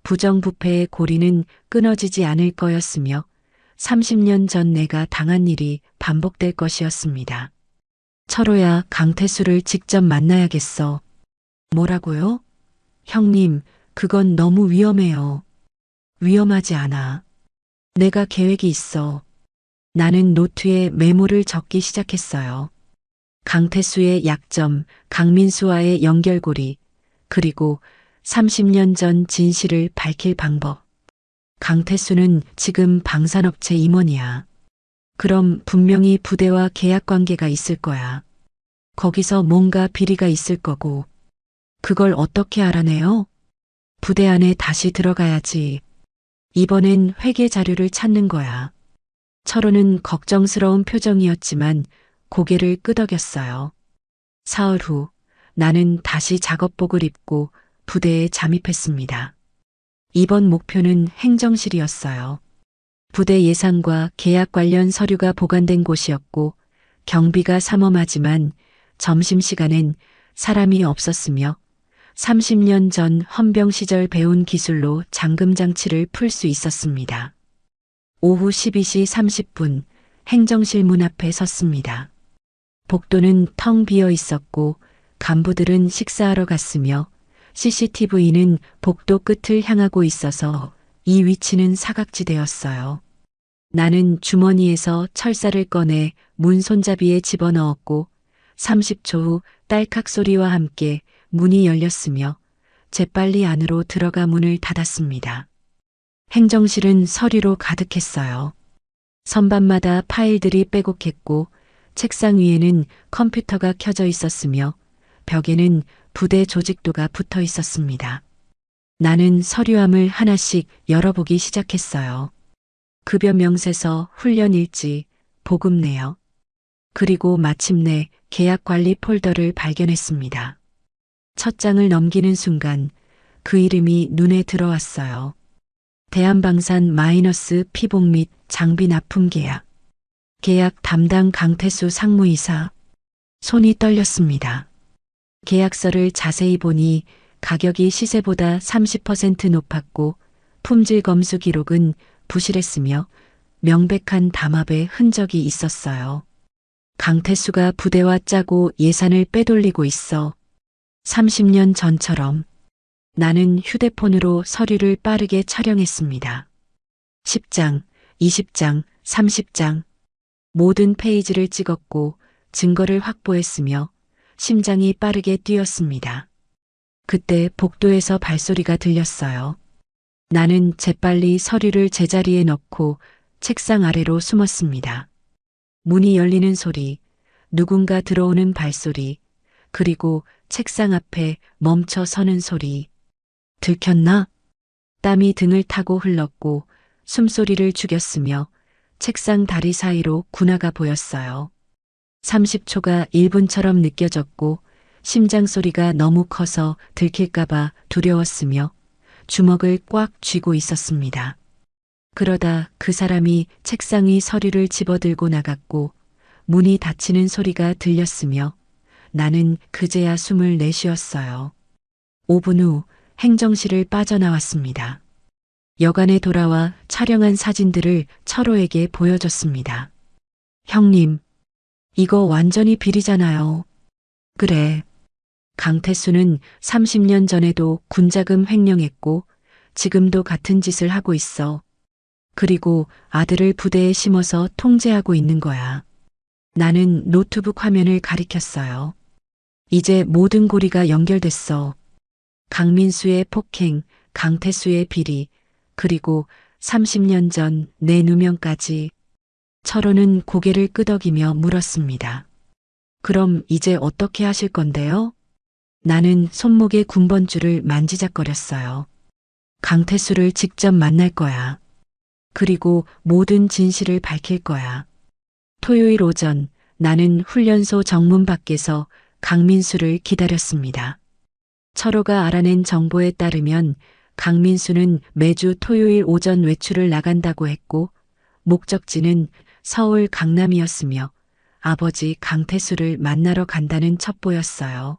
부정부패의 고리는 끊어지지 않을 거였으며 30년 전 내가 당한 일이 반복될 것이었습니다. 철호야, 강태수를 직접 만나야겠어. 뭐라고요? 형님, 그건 너무 위험해요. 위험하지 않아. 내가 계획이 있어. 나는 노트에 메모를 적기 시작했어요. 강태수의 약점, 강민수와의 연결고리, 그리고 30년 전 진실을 밝힐 방법. 강태수는 지금 방산업체 임원이야. 그럼 분명히 부대와 계약 관계가 있을 거야. 거기서 뭔가 비리가 있을 거고. 그걸 어떻게 알아내요? 부대 안에 다시 들어가야지. 이번엔 회계 자료를 찾는 거야. 철호는 걱정스러운 표정이었지만 고개를 끄덕였어요. 사흘 후 나는 다시 작업복을 입고 부대에 잠입했습니다. 이번 목표는 행정실이었어요. 부대 예산과 계약 관련 서류가 보관된 곳이었고 경비가 삼엄하지만 점심시간엔 사람이 없었으며 30년 전 헌병 시절 배운 기술로 잠금장치를 풀 수 있었습니다. 오후 12시 30분 행정실 문 앞에 섰습니다. 복도는 텅 비어 있었고 간부들은 식사하러 갔으며 CCTV는 복도 끝을 향하고 있어서 이 위치는 사각지대였어요. 나는 주머니에서 철사를 꺼내 문 손잡이에 집어넣었고 30초 후 딸깍 소리와 함께 문이 열렸으며 재빨리 안으로 들어가 문을 닫았습니다. 행정실은 서류로 가득했어요. 선반마다 파일들이 빼곡했고 책상 위에는 컴퓨터가 켜져 있었으며 벽에는 부대 조직도가 붙어 있었습니다. 나는 서류함을 하나씩 열어보기 시작했어요. 급여 명세서, 훈련 일지, 보급 내역. 그리고 마침내 계약 관리 폴더를 발견했습니다. 첫 장을 넘기는 순간 그 이름이 눈에 들어왔어요. 대한방산 마이너스 피복 및 장비 납품 계약. 계약 담당 강태수 상무이사. 손이 떨렸습니다. 계약서를 자세히 보니 가격이 시세보다 30% 높았고 품질 검수 기록은 부실했으며 명백한 담합의 흔적이 있었어요. 강태수가 부대와 짜고 예산을 빼돌리고 있어. 30년 전처럼. 나는 휴대폰으로 서류를 빠르게 촬영했습니다. 10장, 20장, 30장. 모든 페이지를 찍었고 증거를 확보했으며 심장이 빠르게 뛰었습니다. 그때 복도에서 발소리가 들렸어요. 나는 재빨리 서류를 제자리에 넣고 책상 아래로 숨었습니다. 문이 열리는 소리, 누군가 들어오는 발소리, 그리고 책상 앞에 멈춰 서는 소리. 들켰나? 땀이 등을 타고 흘렀고 숨소리를 죽였으며 책상 다리 사이로 군화가 보였어요. 30초가 1분처럼 느껴졌고 심장 소리가 너무 커서 들킬까봐 두려웠으며 주먹을 꽉 쥐고 있었습니다. 그러다 그 사람이 책상 위 서류를 집어들고 나갔고 문이 닫히는 소리가 들렸으며 나는 그제야 숨을 내쉬었어요. 5분 후 행정실을 빠져나왔습니다. 여관에 돌아와 촬영한 사진들을 철호에게 보여줬습니다. 형님, 이거 완전히 비리잖아요. 그래. 강태수는 30년 전에도 군자금 횡령했고 지금도 같은 짓을 하고 있어. 그리고 아들을 부대에 심어서 통제하고 있는 거야. 나는 노트북 화면을 가리켰어요. 이제 모든 고리가 연결됐어. 강민수의 폭행, 강태수의 비리, 그리고 30년 전 내 누명까지. 철호는 고개를 끄덕이며 물었습니다. 그럼 이제 어떻게 하실 건데요? 나는 손목의 군번줄을 만지작거렸어요. 강태수를 직접 만날 거야. 그리고 모든 진실을 밝힐 거야. 토요일 오전 나는 훈련소 정문 밖에서 강민수를 기다렸습니다. 철호가 알아낸 정보에 따르면 강민수는 매주 토요일 오전 외출을 나간다고 했고 목적지는 서울 강남이었으며 아버지 강태수를 만나러 간다는 첩보였어요.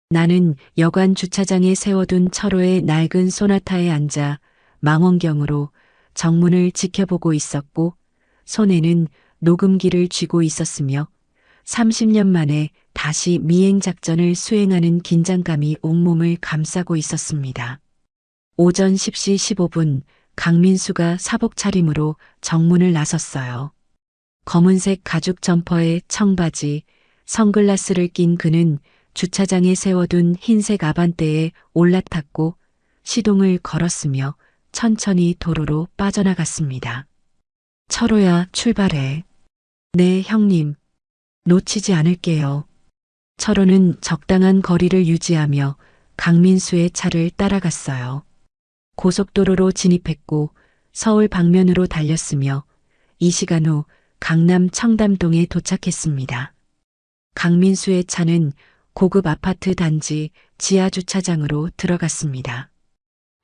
나는 여관 주차장에 세워둔 철호의 낡은 소나타에 앉아 망원경으로 정문을 지켜보고 있었고 손에는 녹음기를 쥐고 있었으며 30년 만에 다시 미행 작전을 수행하는 긴장감이 온몸을 감싸고 있었습니다. 오전 10시 15분 강민수가 사복 차림으로 정문을 나섰어요. 검은색 가죽 점퍼에 청바지, 선글라스를 낀 그는 주차장에 세워둔 흰색 아반떼에 올라탔고 시동을 걸었으며 천천히 도로로 빠져나갔습니다. 철호야, 출발해. 네, 형님. 놓치지 않을게요. 철호는 적당한 거리를 유지하며 강민수의 차를 따라갔어요. 고속도로로 진입했고 서울 방면으로 달렸으며 이 시간 후 강남 청담동에 도착했습니다. 강민수의 차는 고급 아파트 단지 지하 주차장으로 들어갔습니다.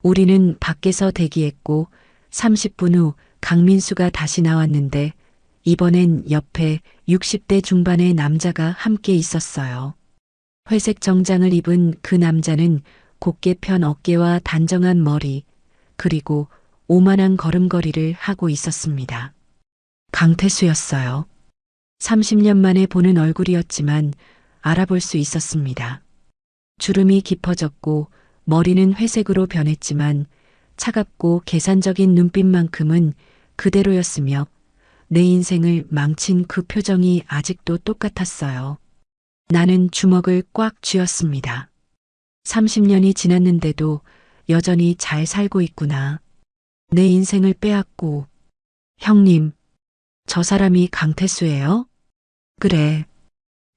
우리는 밖에서 대기했고 30분 후 강민수가 다시 나왔는데 이번엔 옆에 60대 중반의 남자가 함께 있었어요. 회색 정장을 입은 그 남자는 곧게 편 어깨와 단정한 머리, 그리고 오만한 걸음걸이를 하고 있었습니다. 강태수였어요. 30년 만에 보는 얼굴이었지만 알아볼 수 있었습니다. 주름이 깊어졌고 머리는 회색으로 변했지만 차갑고 계산적인 눈빛만큼은 그대로였으며 내 인생을 망친 그 표정이 아직도 똑같았어요. 나는 주먹을 꽉 쥐었습니다. 30년이 지났는데도 여전히 잘 살고 있구나. 내 인생을 빼앗고. 형님, 저 사람이 강태수예요? 그래.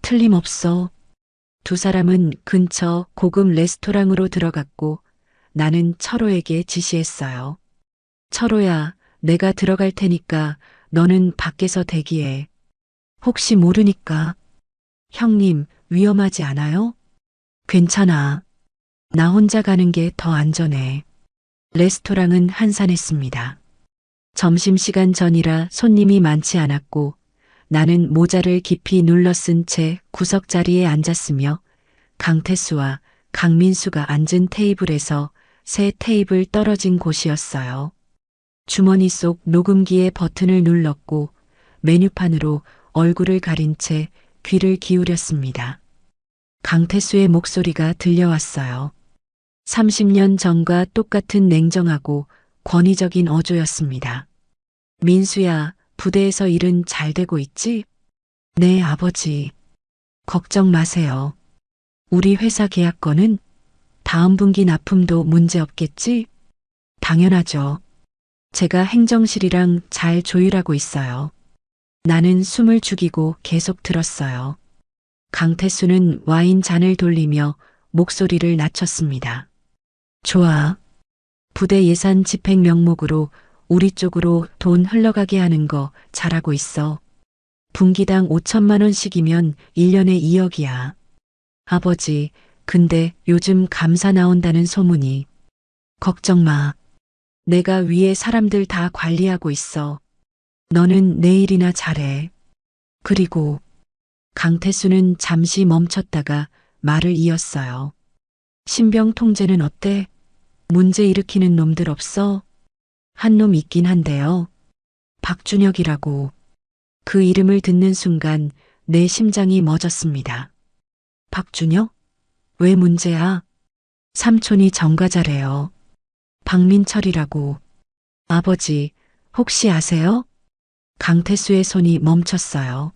틀림없어. 두 사람은 근처 고급 레스토랑으로 들어갔고 나는 철호에게 지시했어요. 철호야, 내가 들어갈 테니까 너는 밖에서 대기해. 혹시 모르니까. 형님, 위험하지 않아요? 괜찮아. 나 혼자 가는 게 더 안전해. 레스토랑은 한산했습니다. 점심시간 전이라 손님이 많지 않았고 나는 모자를 깊이 눌러 쓴 채 구석 자리에 앉았으며 강태수와 강민수가 앉은 테이블에서 세 테이블 떨어진 곳이었어요. 주머니 속 녹음기의 버튼을 눌렀고 메뉴판으로 얼굴을 가린 채 귀를 기울였습니다. 강태수의 목소리가 들려왔어요. 30년 전과 똑같은 냉정하고 권위적인 어조였습니다. 민수야, 부대에서 일은 잘 되고 있지? 네, 아버지. 걱정 마세요. 우리 회사 계약건은 다음 분기 납품도 문제 없겠지? 당연하죠. 제가 행정실이랑 잘 조율하고 있어요. 나는 숨을 죽이고 계속 들었어요. 강태수는 와인 잔을 돌리며 목소리를 낮췄습니다. 좋아. 부대 예산 집행 명목으로 우리 쪽으로 돈 흘러가게 하는 거 잘하고 있어. 분기당 5천만 원씩이면 1년에 2억이야. 아버지, 근데 요즘 감사 나온다는 소문이. 걱정 마. 내가 위에 사람들 다 관리하고 있어. 너는 내일이나 잘해. 그리고 강태수는 잠시 멈췄다가 말을 이었어요. 신병 통제는 어때? 문제 일으키는 놈들 없어? 한 놈 있긴 한데요. 박준혁이라고. 그 이름을 듣는 순간 내 심장이 멎었습니다. 박준혁? 왜 문제야? 삼촌이 정과자래요. 박민철이라고. 아버지, 혹시 아세요? 강태수의 손이 멈췄어요.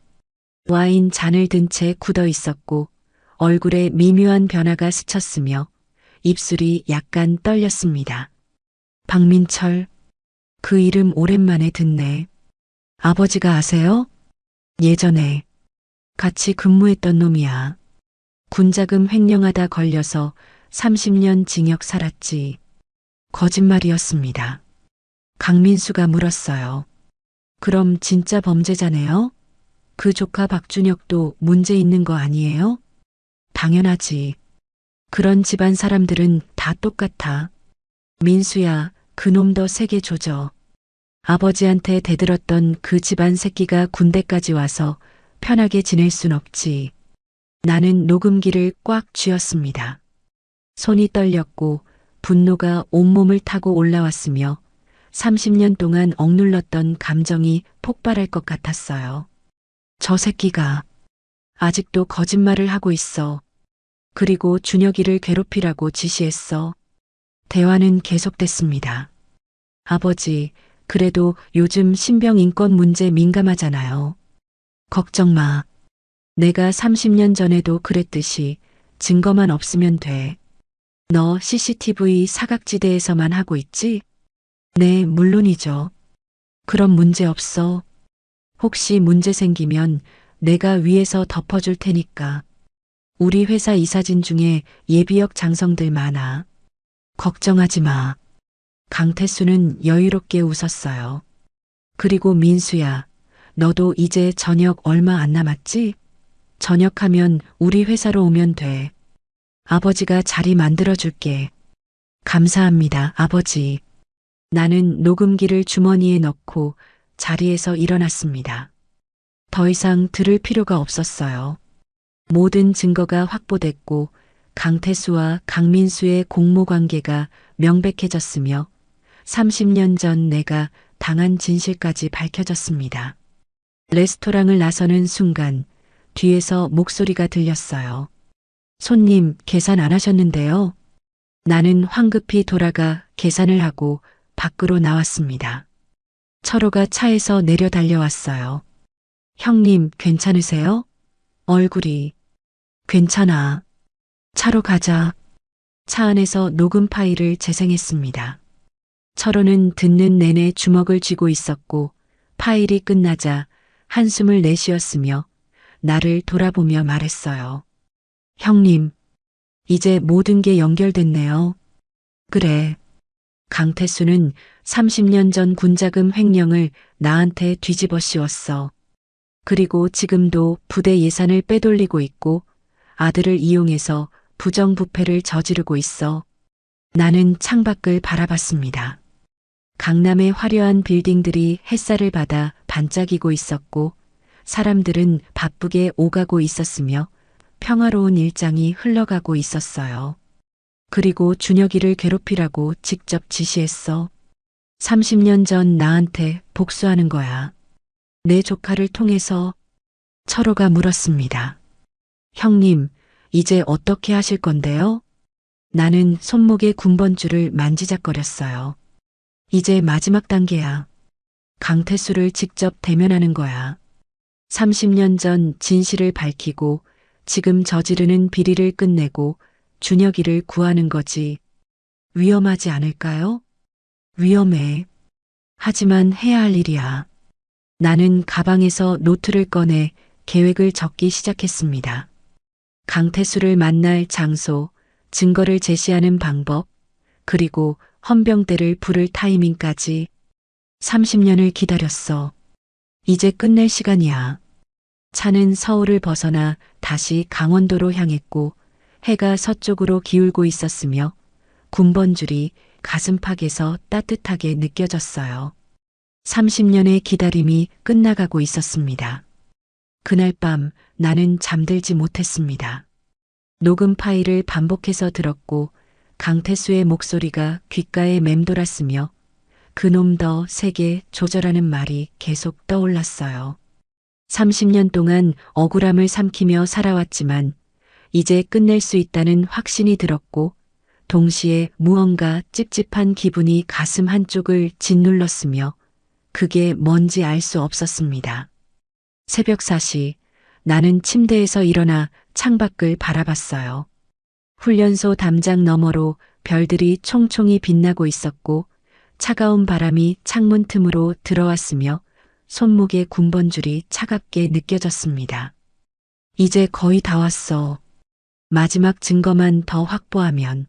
와인 잔을 든 채 굳어 있었고 얼굴에 미묘한 변화가 스쳤으며 입술이 약간 떨렸습니다. 박민철, 그 이름 오랜만에 듣네. 아버지가 아세요? 예전에 같이 근무했던 놈이야. 군자금 횡령하다 걸려서 30년 징역 살았지. 거짓말이었습니다. 강민수가 물었어요. 그럼 진짜 범죄자네요? 그 조카 박준혁도 문제 있는 거 아니에요? 당연하지. 그런 집안 사람들은 다 똑같아. 민수야, 그놈 더 세게 조져. 아버지한테 대들었던 그 집안 새끼가 군대까지 와서 편하게 지낼 순 없지. 나는 녹음기를 꽉 쥐었습니다. 손이 떨렸고 분노가 온몸을 타고 올라왔으며 30년 동안 억눌렀던 감정이 폭발할 것 같았어요. 저 새끼가 아직도 거짓말을 하고 있어. 그리고 준혁이를 괴롭히라고 지시했어. 대화는 계속됐습니다. 아버지, 그래도 요즘 신병 인권 문제 민감하잖아요. 걱정 마. 내가 30년 전에도 그랬듯이 증거만 없으면 돼. 너 CCTV 사각지대에서만 하고 있지? 네, 물론이죠. 그럼 문제 없어. 혹시 문제 생기면 내가 위에서 덮어줄 테니까. 우리 회사 이사진 중에 예비역 장성들 많아. 걱정하지 마. 강태수는 여유롭게 웃었어요. 그리고 민수야, 너도 이제 저녁 얼마 안 남았지? 저녁하면 우리 회사로 오면 돼. 아버지가 자리 만들어줄게. 감사합니다, 아버지. 나는 녹음기를 주머니에 넣고 자리에서 일어났습니다. 더 이상 들을 필요가 없었어요. 모든 증거가 확보됐고 강태수와 강민수의 공모 관계가 명백해졌으며 30년 전 내가 당한 진실까지 밝혀졌습니다. 레스토랑을 나서는 순간 뒤에서 목소리가 들렸어요. 손님, 계산 안 하셨는데요? 나는 황급히 돌아가 계산을 하고 밖으로 나왔습니다. 철호가 차에서 내려 달려왔어요. 형님, 괜찮으세요? 얼굴이. 괜찮아. 차로 가자. 차 안에서 녹음 파일을 재생했습니다. 철호는 듣는 내내 주먹을 쥐고 있었고 파일이 끝나자 한숨을 내쉬었으며 나를 돌아보며 말했어요. 형님, 이제 모든 게 연결됐네요. 그래. 강태수는 30년 전 군자금 횡령을 나한테 뒤집어 씌웠어. 그리고 지금도 부대 예산을 빼돌리고 있고 아들을 이용해서 부정부패를 저지르고 있어. 나는 창밖을 바라봤습니다. 강남의 화려한 빌딩들이 햇살을 받아 반짝이고 있었고 사람들은 바쁘게 오가고 있었으며 평화로운 일상이 흘러가고 있었어요. 그리고 준혁이를 괴롭히라고 직접 지시했어. 30년 전 나한테 복수하는 거야. 내 조카를 통해서. 철호가 물었습니다. 형님, 이제 어떻게 하실 건데요? 나는 손목의 군번줄을 만지작거렸어요. 이제 마지막 단계야. 강태수를 직접 대면하는 거야. 30년 전 진실을 밝히고 지금 저지르는 비리를 끝내고 준혁이를 구하는 거지. 위험하지 않을까요? 위험해. 하지만 해야 할 일이야. 나는 가방에서 노트를 꺼내 계획을 적기 시작했습니다. 강태수를 만날 장소, 증거를 제시하는 방법, 그리고 헌병대를 부를 타이밍까지. 30년을 기다렸어. 이제 끝낼 시간이야. 차는 서울을 벗어나 다시 강원도로 향했고 해가 서쪽으로 기울고 있었으며 군번줄이 가슴팍에서 따뜻하게 느껴졌어요. 30년의 기다림이 끝나가고 있었습니다. 그날 밤 나는 잠들지 못했습니다. 녹음 파일을 반복해서 들었고 강태수의 목소리가 귓가에 맴돌았으며 그놈 더 세게 조절하는 말이 계속 떠올랐어요. 30년 동안 억울함을 삼키며 살아왔지만 이제 끝낼 수 있다는 확신이 들었고 동시에 무언가 찝찝한 기분이 가슴 한쪽을 짓눌렀으며 그게 뭔지 알 수 없었습니다. 새벽 4시 나는 침대에서 일어나 창밖을 바라봤어요. 훈련소 담장 너머로 별들이 총총히 빛나고 있었고 차가운 바람이 창문 틈으로 들어왔으며 손목의 군번줄이 차갑게 느껴졌습니다. 이제 거의 다 왔어. 마지막 증거만 더 확보하면.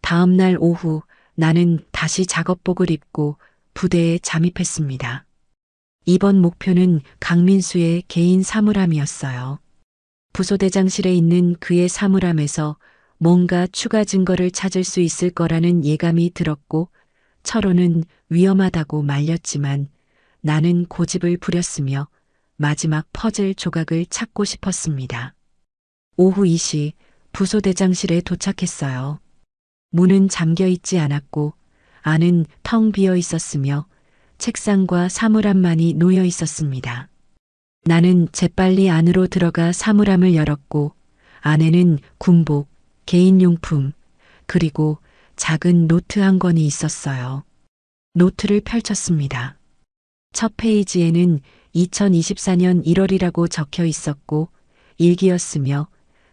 다음 날 오후 나는 다시 작업복을 입고 부대에 잠입했습니다. 이번 목표는 강민수의 개인 사물함이었어요. 부소대장실에 있는 그의 사물함에서 뭔가 추가 증거를 찾을 수 있을 거라는 예감이 들었고 철호는 위험하다고 말렸지만 나는 고집을 부렸으며 마지막 퍼즐 조각을 찾고 싶었습니다. 오후 2시 부소대장실에 도착했어요. 문은 잠겨 있지 않았고 안은 텅 비어 있었으며 책상과 사물함만이 놓여 있었습니다. 나는 재빨리 안으로 들어가 사물함을 열었고 안에는 군복, 개인용품, 그리고 작은 노트 한 권이 있었어요. 노트를 펼쳤습니다. 첫 페이지에는 2024년 1월이라고 적혀 있었고 일기였으며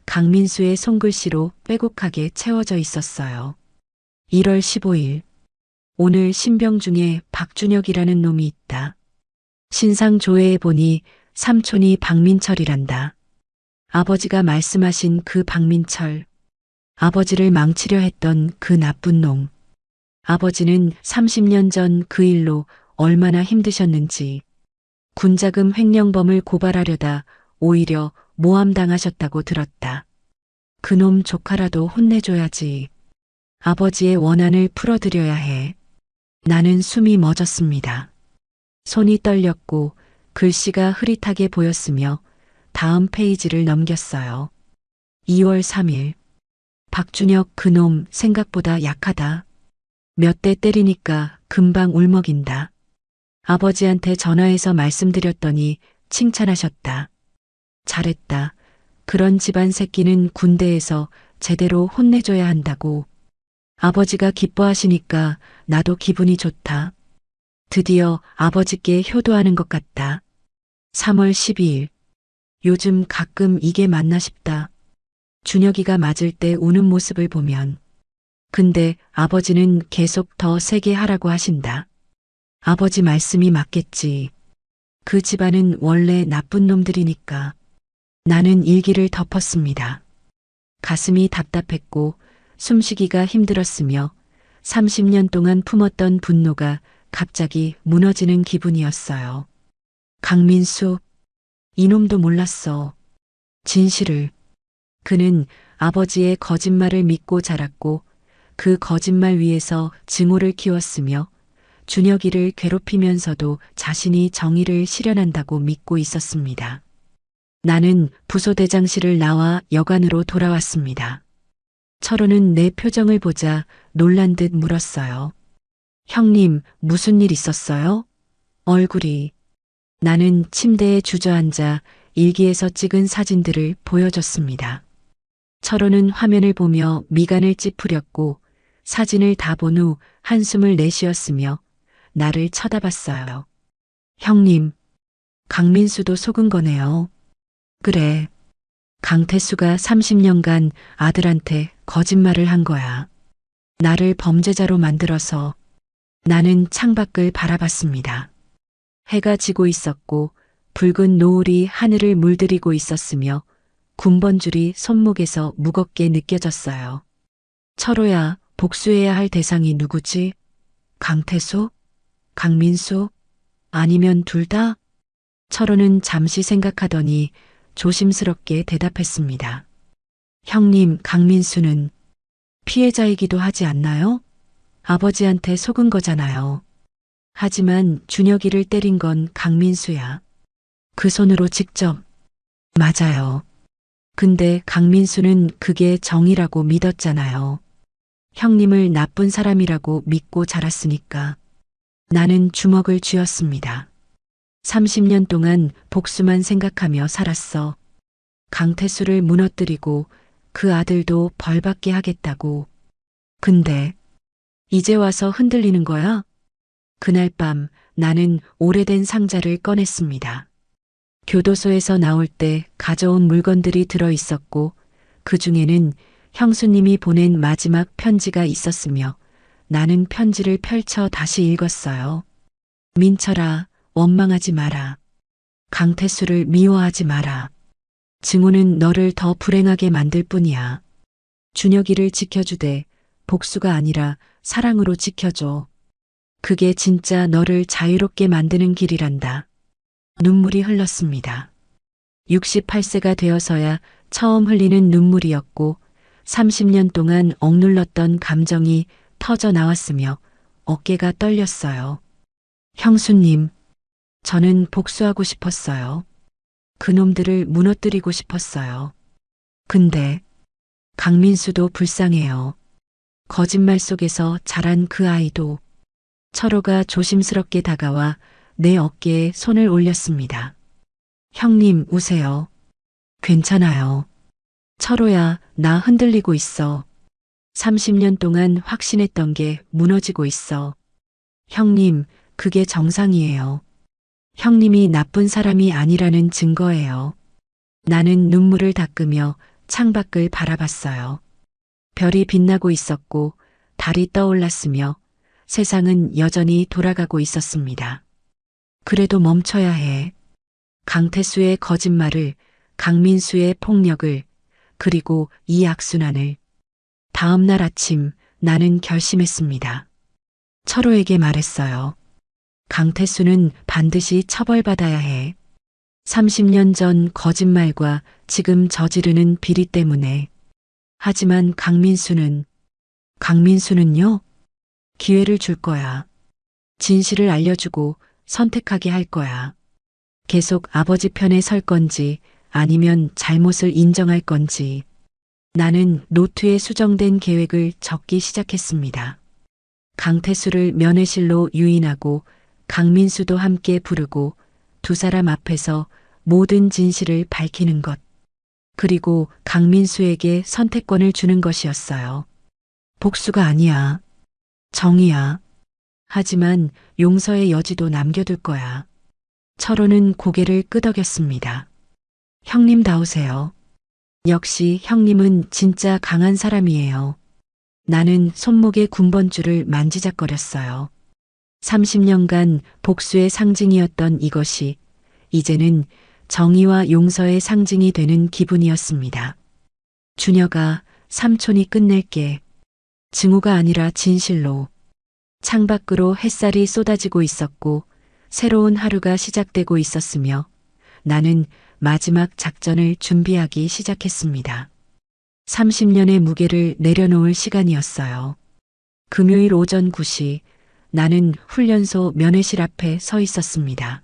강민수의 손글씨로 빼곡하게 채워져 있었어요. 1월 15일. 오늘 신병 중에 박준혁이라는 놈이 있다. 신상 조회해 보니 삼촌이 박민철이란다. 아버지가 말씀하신 그 박민철. 아버지를 망치려 했던 그 나쁜 놈. 아버지는 30년 전 그 일로 얼마나 힘드셨는지. 군자금 횡령범을 고발하려다 오히려 모함당하셨다고 들었다. 그놈 조카라도 혼내줘야지. 아버지의 원한을 풀어드려야 해. 나는 숨이 멎었습니다. 손이 떨렸고 글씨가 흐릿하게 보였으며 다음 페이지를 넘겼어요. 2월 3일. 박준혁 그놈 생각보다 약하다. 몇 대 때리니까 금방 울먹인다. 아버지한테 전화해서 말씀드렸더니 칭찬하셨다. 잘했다. 그런 집안 새끼는 군대에서 제대로 혼내줘야 한다고. 아버지가 기뻐하시니까 나도 기분이 좋다. 드디어 아버지께 효도하는 것 같다. 3월 12일. 요즘 가끔 이게 맞나 싶다. 준혁이가 맞을 때 우는 모습을 보면. 근데 아버지는 계속 더 세게 하라고 하신다. 아버지 말씀이 맞겠지. 그 집안은 원래 나쁜 놈들이니까. 나는 일기를 덮었습니다. 가슴이 답답했고 숨쉬기가 힘들었으며 30년 동안 품었던 분노가 갑자기 무너지는 기분이었어요. 강민수, 이놈도 몰랐어. 진실을. 그는 아버지의 거짓말을 믿고 자랐고 그 거짓말 위에서 증오를 키웠으며 준혁이를 괴롭히면서도 자신이 정의를 실현한다고 믿고 있었습니다. 나는 부소대장실을 나와 여관으로 돌아왔습니다. 철호는 내 표정을 보자 놀란 듯 물었어요. 형님, 무슨 일 있었어요? 얼굴이. 나는 침대에 주저앉아 일기에서 찍은 사진들을 보여줬습니다. 철호는 화면을 보며 미간을 찌푸렸고 사진을 다 본 후 한숨을 내쉬었으며 나를 쳐다봤어요. 형님, 강민수도 속은 거네요. 그래. 강태수가 30년간 아들한테 거짓말을 한 거야. 나를 범죄자로 만들어서. 나는 창밖을 바라봤습니다. 해가 지고 있었고 붉은 노을이 하늘을 물들이고 있었으며 군번줄이 손목에서 무겁게 느껴졌어요. 철호야, 복수해야 할 대상이 누구지? 강태수? 강민수? 아니면 둘 다? 철호는 잠시 생각하더니 조심스럽게 대답했습니다. 형님, 강민수는 피해자이기도 하지 않나요? 아버지한테 속은 거잖아요. 하지만 준혁이를 때린 건 강민수야. 그 손으로 직접. 맞아요. 근데 강민수는 그게 정의라고 믿었잖아요. 형님을 나쁜 사람이라고 믿고 자랐으니까. 나는 주먹을 쥐었습니다. 30년 동안 복수만 생각하며 살았어. 강태수를 무너뜨리고 그 아들도 벌받게 하겠다고. 근데 이제 와서 흔들리는 거야? 그날 밤 나는 오래된 상자를 꺼냈습니다. 교도소에서 나올 때 가져온 물건들이 들어 있었고 그 중에는 형수님이 보낸 마지막 편지가 있었으며 나는 편지를 펼쳐 다시 읽었어요. 민철아, 원망하지 마라. 강태수를 미워하지 마라. 증오는 너를 더 불행하게 만들 뿐이야. 준혁이를 지켜주되 복수가 아니라 사랑으로 지켜줘. 그게 진짜 너를 자유롭게 만드는 길이란다. 눈물이 흘렀습니다. 68세가 되어서야 처음 흘리는 눈물이었고 30년 동안 억눌렀던 감정이 터져 나왔으며 어깨가 떨렸어요. 형수님, 저는 복수하고 싶었어요. 그놈들을 무너뜨리고 싶었어요. 근데 강민수도 불쌍해요. 거짓말 속에서 자란 그 아이도. 철호가 조심스럽게 다가와 내 어깨에 손을 올렸습니다. 형님, 우세요. 괜찮아요. 철호야, 나 흔들리고 있어. 30년 동안 확신했던 게 무너지고 있어. 형님, 그게 정상이에요. 형님이 나쁜 사람이 아니라는 증거예요. 나는 눈물을 닦으며 창밖을 바라봤어요. 별이 빛나고 있었고 달이 떠올랐으며 세상은 여전히 돌아가고 있었습니다. 그래도 멈춰야 해. 강태수의 거짓말을, 강민수의 폭력을, 그리고 이 악순환을. 다음 날 아침 나는 결심했습니다. 철호에게 말했어요. 강태수는 반드시 처벌받아야 해. 30년 전 거짓말과 지금 저지르는 비리 때문에. 하지만 강민수는요? 기회를 줄 거야. 진실을 알려주고 선택하게 할 거야. 계속 아버지 편에 설 건지 아니면 잘못을 인정할 건지. 나는 노트에 수정된 계획을 적기 시작했습니다. 강태수를 면회실로 유인하고 강민수도 함께 부르고 두 사람 앞에서 모든 진실을 밝히는 것. 그리고 강민수에게 선택권을 주는 것이었어요. 복수가 아니야. 정의야. 하지만 용서의 여지도 남겨둘 거야. 철호는 고개를 끄덕였습니다. 형님다우세요. 역시 형님은 진짜 강한 사람이에요. 나는 손목의 군번줄을 만지작거렸어요. 30년간 복수의 상징이었던 이것이 이제는 정의와 용서의 상징이 되는 기분이었습니다. 준혁아, 삼촌이 끝낼게. 증오가 아니라 진실로. 창밖으로 햇살이 쏟아지고 있었고 새로운 하루가 시작되고 있었으며 나는 마지막 작전을 준비하기 시작했습니다. 30년의 무게를 내려놓을 시간이었어요. 금요일 오전 9시 나는 훈련소 면회실 앞에 서 있었습니다.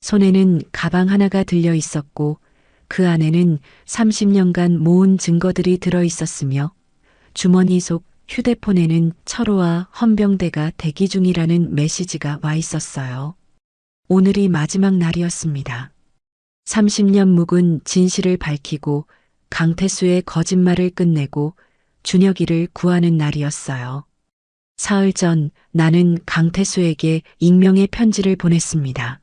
손에는 가방 하나가 들려 있었고 그 안에는 30년간 모은 증거들이 들어 있었으며 주머니 속 휴대폰에는 철호와 헌병대가 대기 중이라는 메시지가 와 있었어요. 오늘이 마지막 날이었습니다. 30년 묵은 진실을 밝히고 강태수의 거짓말을 끝내고 준혁이를 구하는 날이었어요. 사흘 전 나는 강태수에게 익명의 편지를 보냈습니다.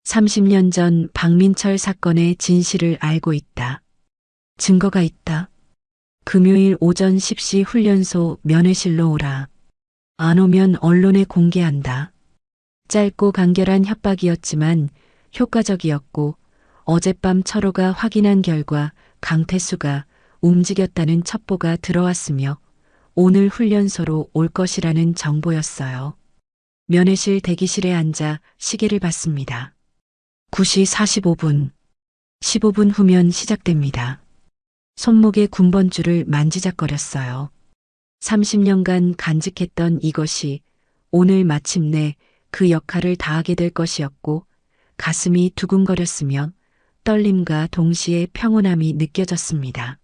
30년 전 박민철 사건의 진실을 알고 있다. 증거가 있다. 금요일 오전 10시 훈련소 면회실로 오라. 안 오면 언론에 공개한다. 짧고 간결한 협박이었지만 효과적이었고 어젯밤 철호가 확인한 결과 강태수가 움직였다는 첩보가 들어왔으며 오늘 훈련소로 올 것이라는 정보였어요. 면회실 대기실에 앉아 시계를 봤습니다. 9시 45분. 15분 후면 시작됩니다. 손목의 군번줄을 만지작거렸어요. 30년간 간직했던 이것이 오늘 마침내 그 역할을 다하게 될 것이었고 가슴이 두근거렸으며 떨림과 동시에 평온함이 느껴졌습니다.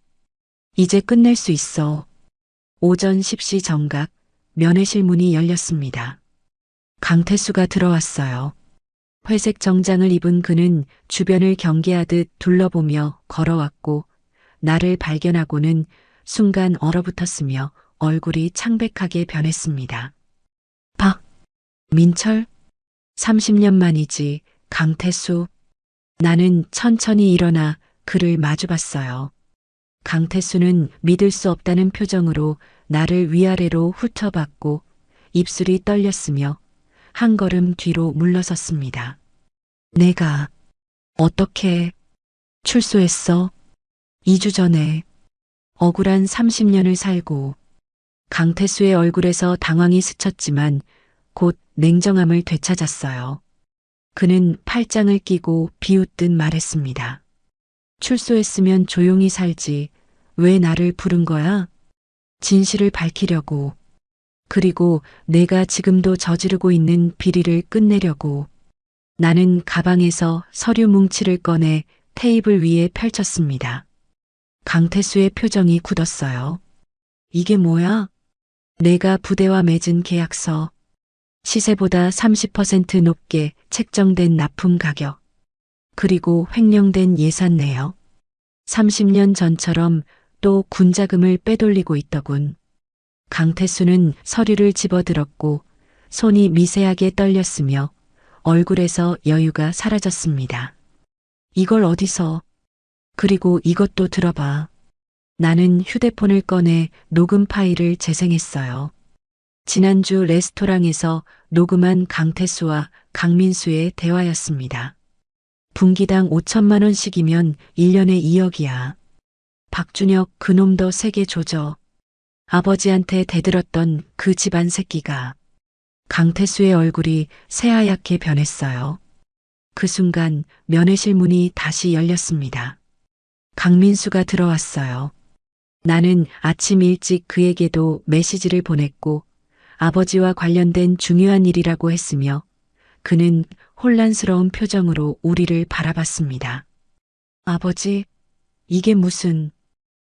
이제 끝낼 수 있어. 오전 10시 정각 면회실 문이 열렸습니다. 강태수가 들어왔어요. 회색 정장을 입은 그는 주변을 경계하듯 둘러보며 걸어왔고 나를 발견하고는 순간 얼어붙었으며 얼굴이 창백하게 변했습니다. 민철? 30년 만이지, 강태수. 나는 천천히 일어나 그를 마주봤어요. 강태수는 믿을 수 없다는 표정으로 나를 위아래로 훑어봤고 입술이 떨렸으며 한 걸음 뒤로 물러섰습니다. 내가 어떻게 출소했어? 2주 전에 억울한 30년을 살고. 강태수의 얼굴에서 당황이 스쳤지만 곧 냉정함을 되찾았어요. 그는 팔짱을 끼고 비웃듯 말했습니다. 출소했으면 조용히 살지 왜 나를 부른 거야? 진실을 밝히려고. 그리고 내가 지금도 저지르고 있는 비리를 끝내려고. 나는 가방에서 서류 뭉치를 꺼내 테이블 위에 펼쳤습니다. 강태수의 표정이 굳었어요. 이게 뭐야? 내가 부대와 맺은 계약서. 시세보다 30% 높게 책정된 납품 가격. 그리고 횡령된 예산 내역. 30년 전처럼 또 군자금을 빼돌리고 있더군. 강태수는 서류를 집어들었고 손이 미세하게 떨렸으며 얼굴에서 여유가 사라졌습니다. 이걸 어디서? 그리고 이것도 들어봐. 나는 휴대폰을 꺼내 녹음 파일을 재생했어요. 지난주 레스토랑에서 녹음한 강태수와 강민수의 대화였습니다. 분기당 5천만 원씩이면 1년에 2억이야. 박준혁 그놈도 세게 조져. 아버지한테 대들었던 그 집안 새끼가. 강태수의 얼굴이 새하얗게 변했어요. 그 순간 면회실 문이 다시 열렸습니다. 강민수가 들어왔어요. 나는 아침 일찍 그에게도 메시지를 보냈고 아버지와 관련된 중요한 일이라고 했으며 그는 혼란스러운 표정으로 우리를 바라봤습니다. 아버지, 이게 무슨...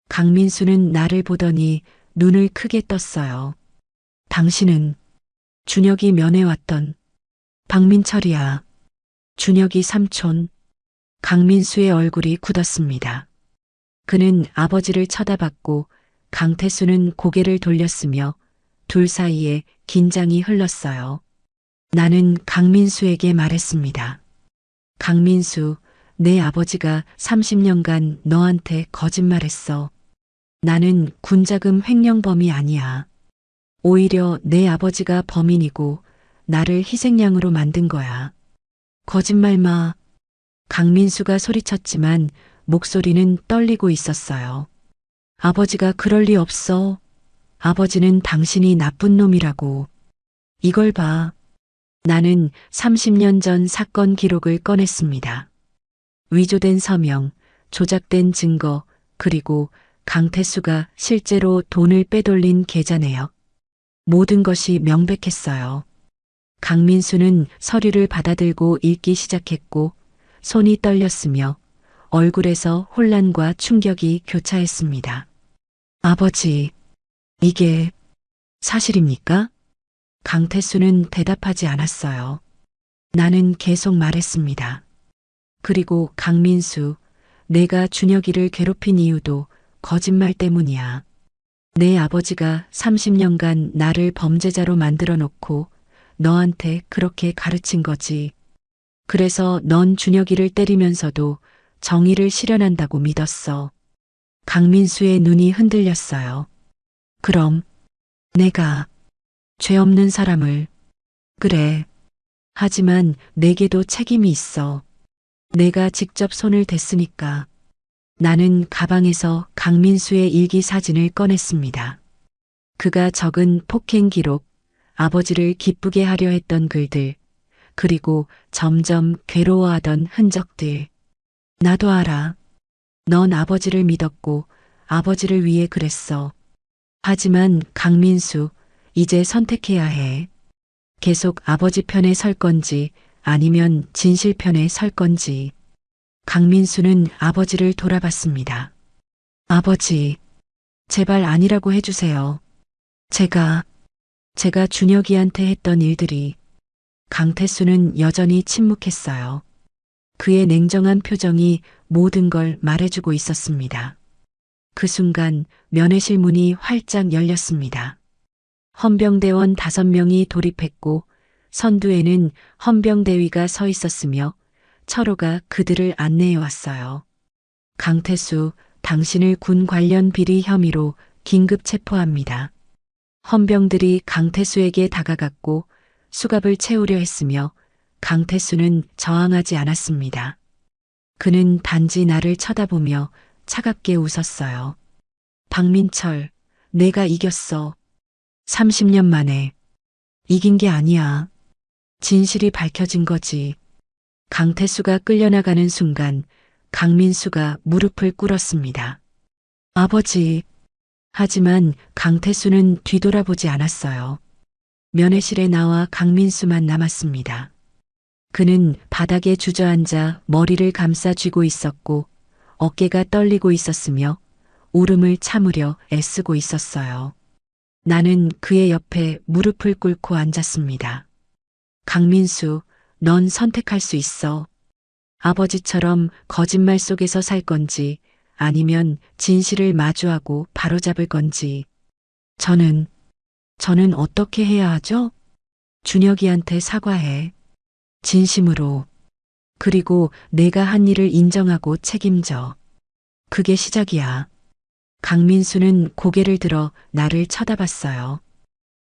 강민수는 나를 보더니 눈을 크게 떴어요. 당신은 준혁이 면회 왔던 박민철이야. 준혁이 삼촌. 강민수의 얼굴이 굳었습니다. 그는 아버지를 쳐다봤고 강태수는 고개를 돌렸으며 둘 사이에 긴장이 흘렀어요. 나는 강민수에게 말했습니다. 강민수, 내 아버지가 30년간 너한테 거짓말했어. 나는 군자금 횡령범이 아니야. 오히려 내 아버지가 범인이고 나를 희생양으로 만든 거야. 거짓말 마. 강민수가 소리쳤지만 목소리는 떨리고 있었어요. 아버지가 그럴 리 없어. 아버지는 당신이 나쁜 놈이라고. 이걸 봐. 나는 30년 전 사건 기록을 꺼냈습니다. 위조된 서명, 조작된 증거, 그리고 강태수가 실제로 돈을 빼돌린 계좌 내역. 모든 것이 명백했어요. 강민수는 서류를 받아들고 읽기 시작했고 손이 떨렸으며 얼굴에서 혼란과 충격이 교차했습니다. 아버지, 이게 사실입니까? 강태수는 대답하지 않았어요. 나는 계속 말했습니다. 그리고 강민수, 내가 준혁이를 괴롭힌 이유도 거짓말 때문이야. 내 아버지가 30년간 나를 범죄자로 만들어 놓고 너한테 그렇게 가르친 거지. 그래서 넌 준혁이를 때리면서도 정의를 실현한다고 믿었어. 강민수의 눈이 흔들렸어요. 그럼 내가 죄 없는 사람을... 그래. 하지만 내게도 책임이 있어. 내가 직접 손을 댔으니까. 나는 가방에서 강민수의 일기 사진을 꺼냈습니다. 그가 적은 폭행 기록, 아버지를 기쁘게 하려 했던 글들, 그리고 점점 괴로워하던 흔적들. 나도 알아. 넌 아버지를 믿었고 아버지를 위해 그랬어. 하지만 강민수, 이제 선택해야 해. 계속 아버지 편에 설 건지 아니면 진실 편에 설 건지. 강민수는 아버지를 돌아봤습니다. 아버지, 제발 아니라고 해주세요. 제가 준혁이한테 했던 일들이... 강태수는 여전히 침묵했어요. 그의 냉정한 표정이 모든 걸 말해주고 있었습니다. 그 순간 면회실 문이 활짝 열렸습니다. 헌병대원 5명이 돌입했고 선두에는 헌병대위가 서 있었으며 철호가 그들을 안내해 왔어요. 강태수, 당신을 군 관련 비리 혐의로 긴급 체포합니다. 헌병들이 강태수에게 다가갔고 수갑을 채우려 했으며 강태수는 저항하지 않았습니다. 그는 단지 나를 쳐다보며 차갑게 웃었어요. 박민철, 내가 이겼어. 30년 만에. 이긴 게 아니야. 진실이 밝혀진 거지. 강태수가 끌려나가는 순간 강민수가 무릎을 꿇었습니다. 아버지. 하지만 강태수는 뒤돌아보지 않았어요. 면회실에 나와 강민수만 남았습니다. 그는 바닥에 주저앉아 머리를 감싸 쥐고 있었고 어깨가 떨리고 있었으며 울음을 참으려 애쓰고 있었어요. 나는 그의 옆에 무릎을 꿇고 앉았습니다. 강민수, 넌 선택할 수 있어. 아버지처럼 거짓말 속에서 살 건지 아니면 진실을 마주하고 바로잡을 건지. 저는 어떻게 해야 하죠? 준혁이한테 사과해. 진심으로. 그리고 내가 한 일을 인정하고 책임져. 그게 시작이야. 강민수는 고개를 들어 나를 쳐다봤어요.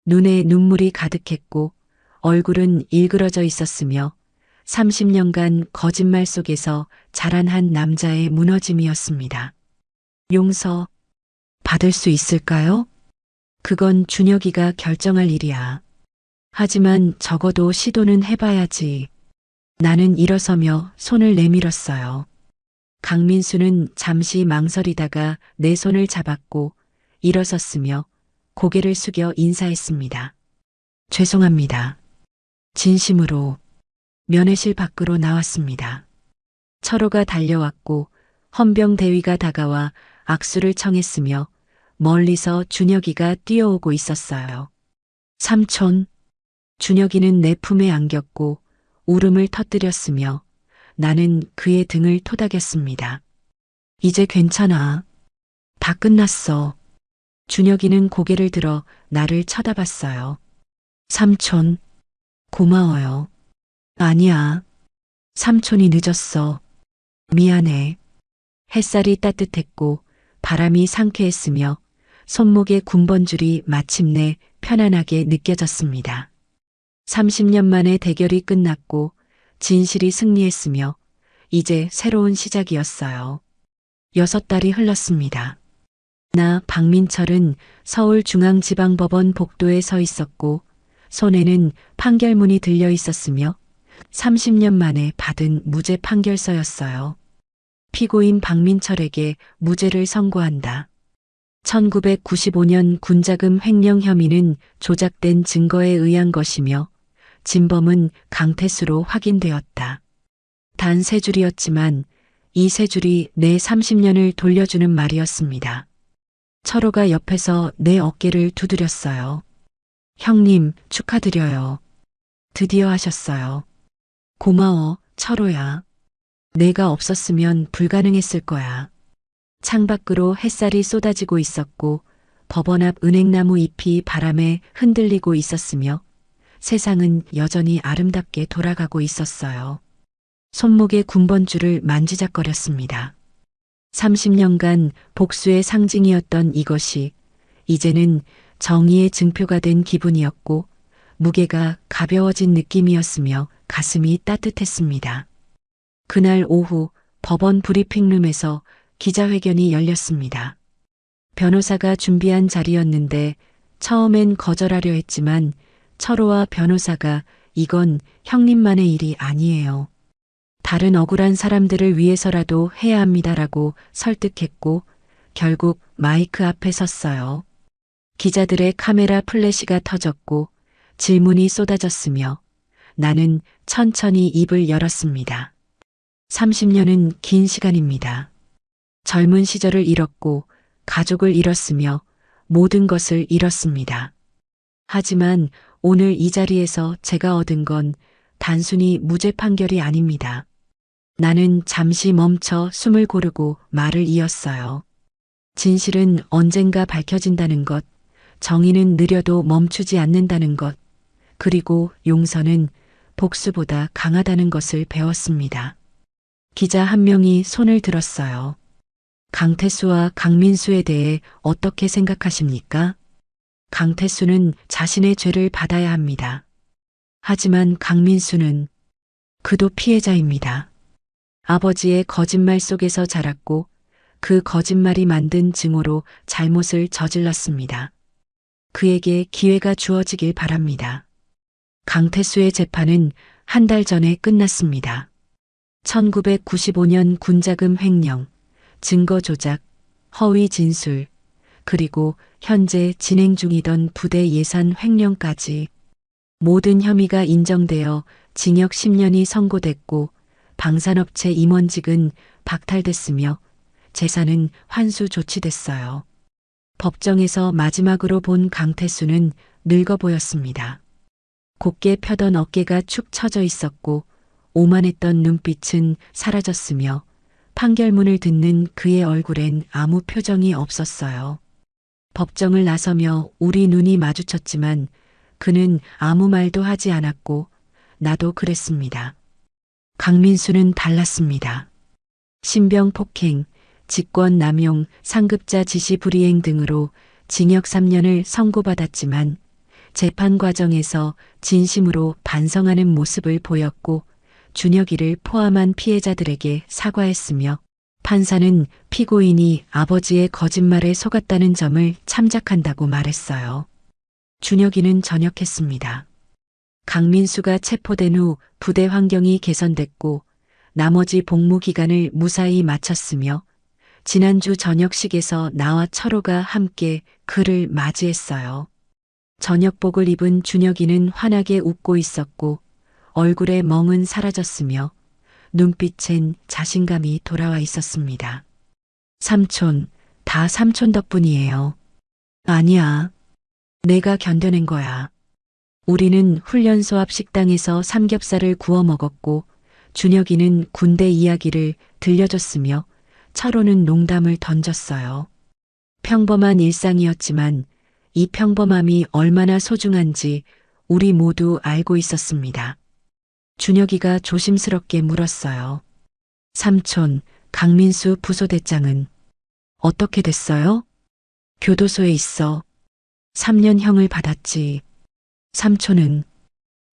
눈에 눈물이 가득했고 얼굴은 일그러져 있었으며 30년간 거짓말 속에서 자란 한 남자의 무너짐이었습니다. 용서 받을 수 있을까요? 그건 준혁이가 결정할 일이야. 하지만 적어도 시도는 해봐야지. 나는 일어서며 손을 내밀었어요. 강민수는 잠시 망설이다가 내 손을 잡았고 일어섰으며 고개를 숙여 인사했습니다. 죄송합니다. 진심으로. 면회실 밖으로 나왔습니다. 철호가 달려왔고 헌병 대위가 다가와 악수를 청했으며 멀리서 준혁이가 뛰어오고 있었어요. 삼촌. 준혁이는 내 품에 안겼고 울음을 터뜨렸으며 나는 그의 등을 토닥였습니다. 이제 괜찮아. 다 끝났어. 준혁이는 고개를 들어 나를 쳐다봤어요. 삼촌, 고마워요. 아니야. 삼촌이 늦었어. 미안해. 햇살이 따뜻했고 바람이 상쾌했으며 손목의 군번줄이 마침내 편안하게 느껴졌습니다. 30년 만에 대결이 끝났고 진실이 승리했으며 이제 새로운 시작이었어요. 6달이 흘렀습니다. 나 박민철은 서울중앙지방법원 복도에 서 있었고 손에는 판결문이 들려 있었으며 30년 만에 받은 무죄 판결서였어요. 피고인 박민철에게 무죄를 선고한다. 1995년 군자금 횡령 혐의는 조작된 증거에 의한 것이며 진범은 강태수로 확인되었다. 단 3줄이었지만 이 3줄이 내 30년을 돌려주는 말이었습니다. 철호가 옆에서 내 어깨를 두드렸어요. 형님, 축하드려요. 드디어 하셨어요. 고마워, 철호야. 내가 없었으면 불가능했을 거야. 창밖으로 햇살이 쏟아지고 있었고 법원 앞 은행나무 잎이 바람에 흔들리고 있었으며 세상은 여전히 아름답게 돌아가고 있었어요. 손목의 군번줄을 만지작거렸습니다. 30년간 복수의 상징이었던 이것이 이제는 정의의 증표가 된 기분이었고 무게가 가벼워진 느낌이었으며 가슴이 따뜻했습니다. 그날 오후 법원 브리핑룸에서 기자회견이 열렸습니다. 변호사가 준비한 자리였는데 처음엔 거절하려 했지만 철호와 변호사가 이건 형님만의 일이 아니에요. 다른 억울한 사람들을 위해서라도 해야 합니다라고 설득했고 결국 마이크 앞에 섰어요. 기자들의 카메라 플래시가 터졌고 질문이 쏟아졌으며 나는 천천히 입을 열었습니다. 30년은 긴 시간입니다. 젊은 시절을 잃었고 가족을 잃었으며 모든 것을 잃었습니다. 하지만 오늘 이 자리에서 제가 얻은 건 단순히 무죄 판결이 아닙니다. 나는 잠시 멈춰 숨을 고르고 말을 이었어요. 진실은 언젠가 밝혀진다는 것, 정의는 느려도 멈추지 않는다는 것, 그리고 용서는 복수보다 강하다는 것을 배웠습니다. 기자 한 명이 손을 들었어요. 강태수와 강민수에 대해 어떻게 생각하십니까? 강태수는 자신의 죄를 받아야 합니다. 하지만 강민수는 그도 피해자입니다. 아버지의 거짓말 속에서 자랐고 그 거짓말이 만든 증오로 잘못을 저질렀습니다. 그에게 기회가 주어지길 바랍니다. 강태수의 재판은 한 달 전에 끝났습니다. 1995년 군자금 횡령, 증거 조작, 허위 진술, 그리고 현재 진행 중이던 부대 예산 횡령까지 모든 혐의가 인정되어 징역 10년이 선고됐고 방산업체 임원직은 박탈됐으며 재산은 환수 조치됐어요. 법정에서 마지막으로 본 강태수는 늙어 보였습니다. 곧게 펴던 어깨가 축 처져 있었고 오만했던 눈빛은 사라졌으며 판결문을 듣는 그의 얼굴엔 아무 표정이 없었어요. 법정을 나서며 우리 눈이 마주쳤지만 그는 아무 말도 하지 않았고 나도 그랬습니다. 강민수는 달랐습니다. 신병 폭행, 직권 남용, 상급자 지시 불이행 등으로 징역 3년을 선고받았지만 재판 과정에서 진심으로 반성하는 모습을 보였고 준혁이를 포함한 피해자들에게 사과했으며 판사는 피고인이 아버지의 거짓말에 속았다는 점을 참작한다고 말했어요. 준혁이는 전역했습니다. 강민수가 체포된 후 부대 환경이 개선됐고 나머지 복무 기간을 무사히 마쳤으며 지난주 저녁식에서 나와 철호가 함께 그를 맞이했어요. 저녁복을 입은 준혁이는 환하게 웃고 있었고 얼굴의 멍은 사라졌으며 눈빛엔 자신감이 돌아와 있었습니다. 삼촌, 다 삼촌 덕분이에요. 아니야. 내가 견뎌낸 거야. 우리는 훈련소 앞 식당에서 삼겹살을 구워 먹었고 준혁이는 군대 이야기를 들려줬으며 철호는 농담을 던졌어요. 평범한 일상이었지만 이 평범함이 얼마나 소중한지 우리 모두 알고 있었습니다. 준혁이가 조심스럽게 물었어요. 삼촌, 강민수 부소대장은 어떻게 됐어요? 교도소에 있어. 3년형을 받았지. 삼촌은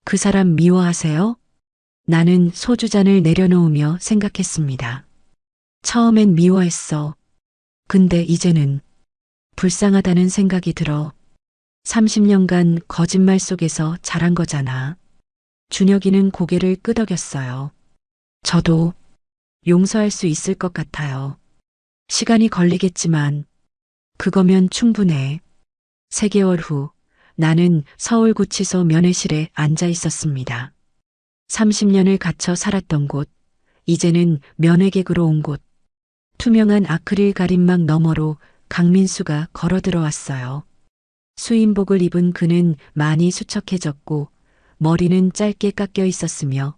그 사람 미워하세요? 나는 소주잔을 내려놓으며 생각했습니다. 처음엔 미워했어. 근데 이제는 불쌍하다는 생각이 들어. 30년간 거짓말 속에서 자란 거잖아. 준혁이는 고개를 끄덕였어요. 저도 용서할 수 있을 것 같아요. 시간이 걸리겠지만 그거면 충분해. 3개월 후 나는 서울구치소 면회실에 앉아 있었습니다. 30년을 갇혀 살았던 곳, 이제는 면회객으로 온 곳. 투명한 아크릴 가림막 너머로 강민수가 걸어 들어왔어요. 수인복을 입은 그는 많이 수척해졌고 머리는 짧게 깎여 있었으며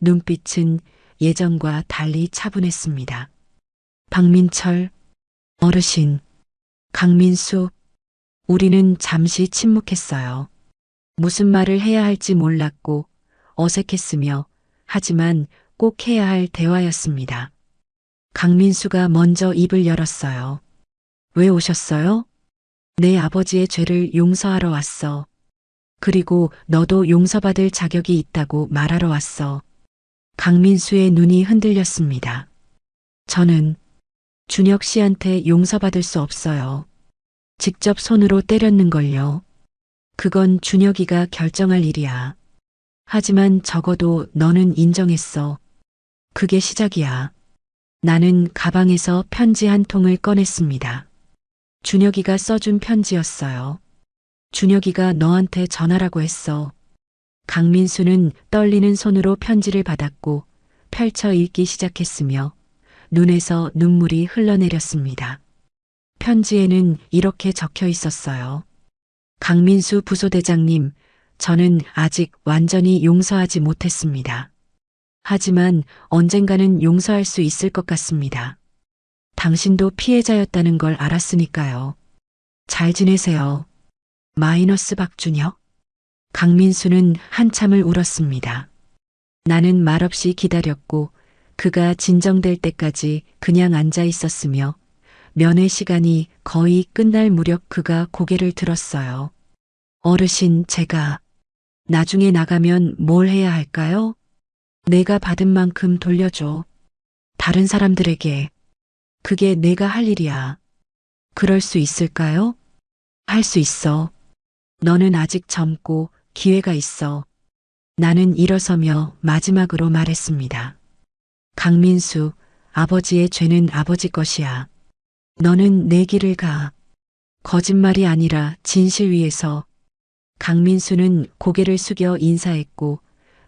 눈빛은 예전과 달리 차분했습니다. 박민철, 어르신, 강민수, 우리는 잠시 침묵했어요. 무슨 말을 해야 할지 몰랐고 어색했으며 하지만 꼭 해야 할 대화였습니다. 강민수가 먼저 입을 열었어요. 왜 오셨어요? 내 아버지의 죄를 용서하러 왔어. 그리고 너도 용서받을 자격이 있다고 말하러 왔어. 강민수의 눈이 흔들렸습니다. 저는 준혁 씨한테 용서받을 수 없어요. 직접 손으로 때렸는걸요. 그건 준혁이가 결정할 일이야. 하지만 적어도 너는 인정했어. 그게 시작이야. 나는 가방에서 편지 한 통을 꺼냈습니다. 준혁이가 써준 편지였어요. 준혁이가 너한테 전하라고 했어. 강민수는 떨리는 손으로 편지를 받았고 펼쳐 읽기 시작했으며 눈에서 눈물이 흘러내렸습니다. 편지에는 이렇게 적혀 있었어요. 강민수 부소대장님, 저는 아직 완전히 용서하지 못했습니다. 하지만 언젠가는 용서할 수 있을 것 같습니다. 당신도 피해자였다는 걸 알았으니까요. 잘 지내세요. 마이너스 박준혁. 강민수는 한참을 울었습니다. 나는 말없이 기다렸고 그가 진정될 때까지 그냥 앉아 있었으며 면회 시간이 거의 끝날 무렵 그가 고개를 들었어요. 어르신, 제가 나중에 나가면 뭘 해야 할까요? 내가 받은 만큼 돌려줘. 다른 사람들에게. 그게 내가 할 일이야. 그럴 수 있을까요? 할 수 있어. 너는 아직 젊고 기회가 있어. 나는 일어서며 마지막으로 말했습니다. 강민수, 아버지의 죄는 아버지 것이야. 너는 내 길을 가. 거짓말이 아니라 진실 위에서. 강민수는 고개를 숙여 인사했고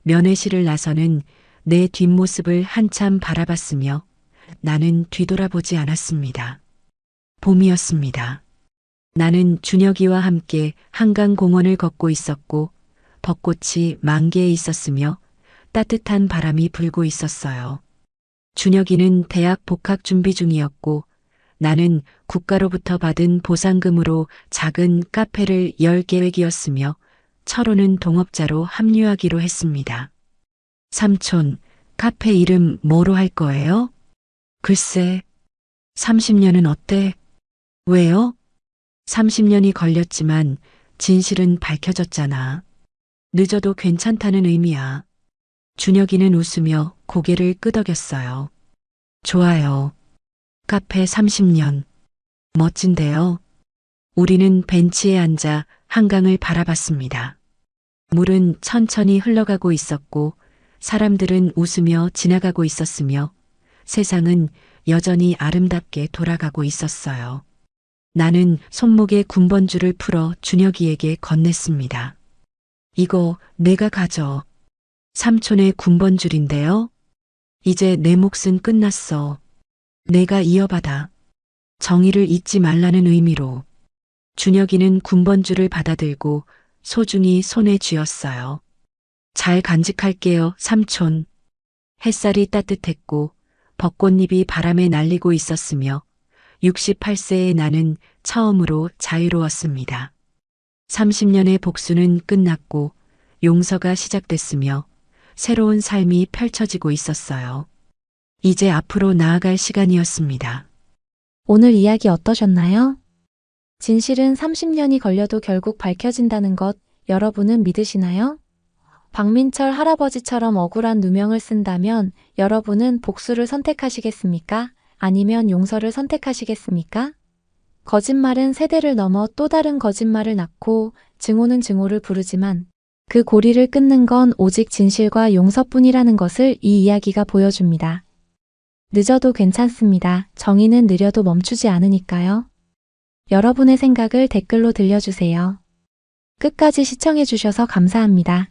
면회실을 나서는 내 뒷모습을 한참 바라봤으며 나는 뒤돌아보지 않았습니다. 봄이었습니다. 나는 준혁이와 함께 한강공원을 걷고 있었고 벚꽃이 만개해 있었으며 따뜻한 바람이 불고 있었어요. 준혁이는 대학 복학 준비 중이었고 나는 국가로부터 받은 보상금으로 작은 카페를 열 계획이었으며 철호는 동업자로 합류하기로 했습니다. 삼촌, 카페 이름 뭐로 할 거예요? 글쎄, 30년은 어때? 왜요? 30년이 걸렸지만 진실은 밝혀졌잖아. 늦어도 괜찮다는 의미야. 준혁이는 웃으며 고개를 끄덕였어요. 좋아요. 카페 30년. 멋진데요. 우리는 벤치에 앉아 한강을 바라봤습니다. 물은 천천히 흘러가고 있었고 사람들은 웃으며 지나가고 있었으며 세상은 여전히 아름답게 돌아가고 있었어요. 나는 손목에 군번줄을 풀어 준혁이에게 건넸습니다. 이거 내가 가져. 삼촌의 군번줄인데요. 이제 내 몫은 끝났어. 내가 이어받아. 정의를 잊지 말라는 의미로. 준혁이는 군번줄을 받아들고 소중히 손에 쥐었어요. 잘 간직할게요, 삼촌. 햇살이 따뜻했고 벚꽃잎이 바람에 날리고 있었으며 68세의 나는 처음으로 자유로웠습니다. 30년의 복수는 끝났고 용서가 시작됐으며 새로운 삶이 펼쳐지고 있었어요. 이제 앞으로 나아갈 시간이었습니다. 오늘 이야기 어떠셨나요? 진실은 30년이 걸려도 결국 밝혀진다는 것 여러분은 믿으시나요? 박민철 할아버지처럼 억울한 누명을 쓴다면 여러분은 복수를 선택하시겠습니까? 아니면 용서를 선택하시겠습니까? 거짓말은 세대를 넘어 또 다른 거짓말을 낳고 증오는 증오를 부르지만 그 고리를 끊는 건 오직 진실과 용서뿐이라는 것을 이 이야기가 보여줍니다. 늦어도 괜찮습니다. 정의는 느려도 멈추지 않으니까요. 여러분의 생각을 댓글로 들려주세요. 끝까지 시청해주셔서 감사합니다.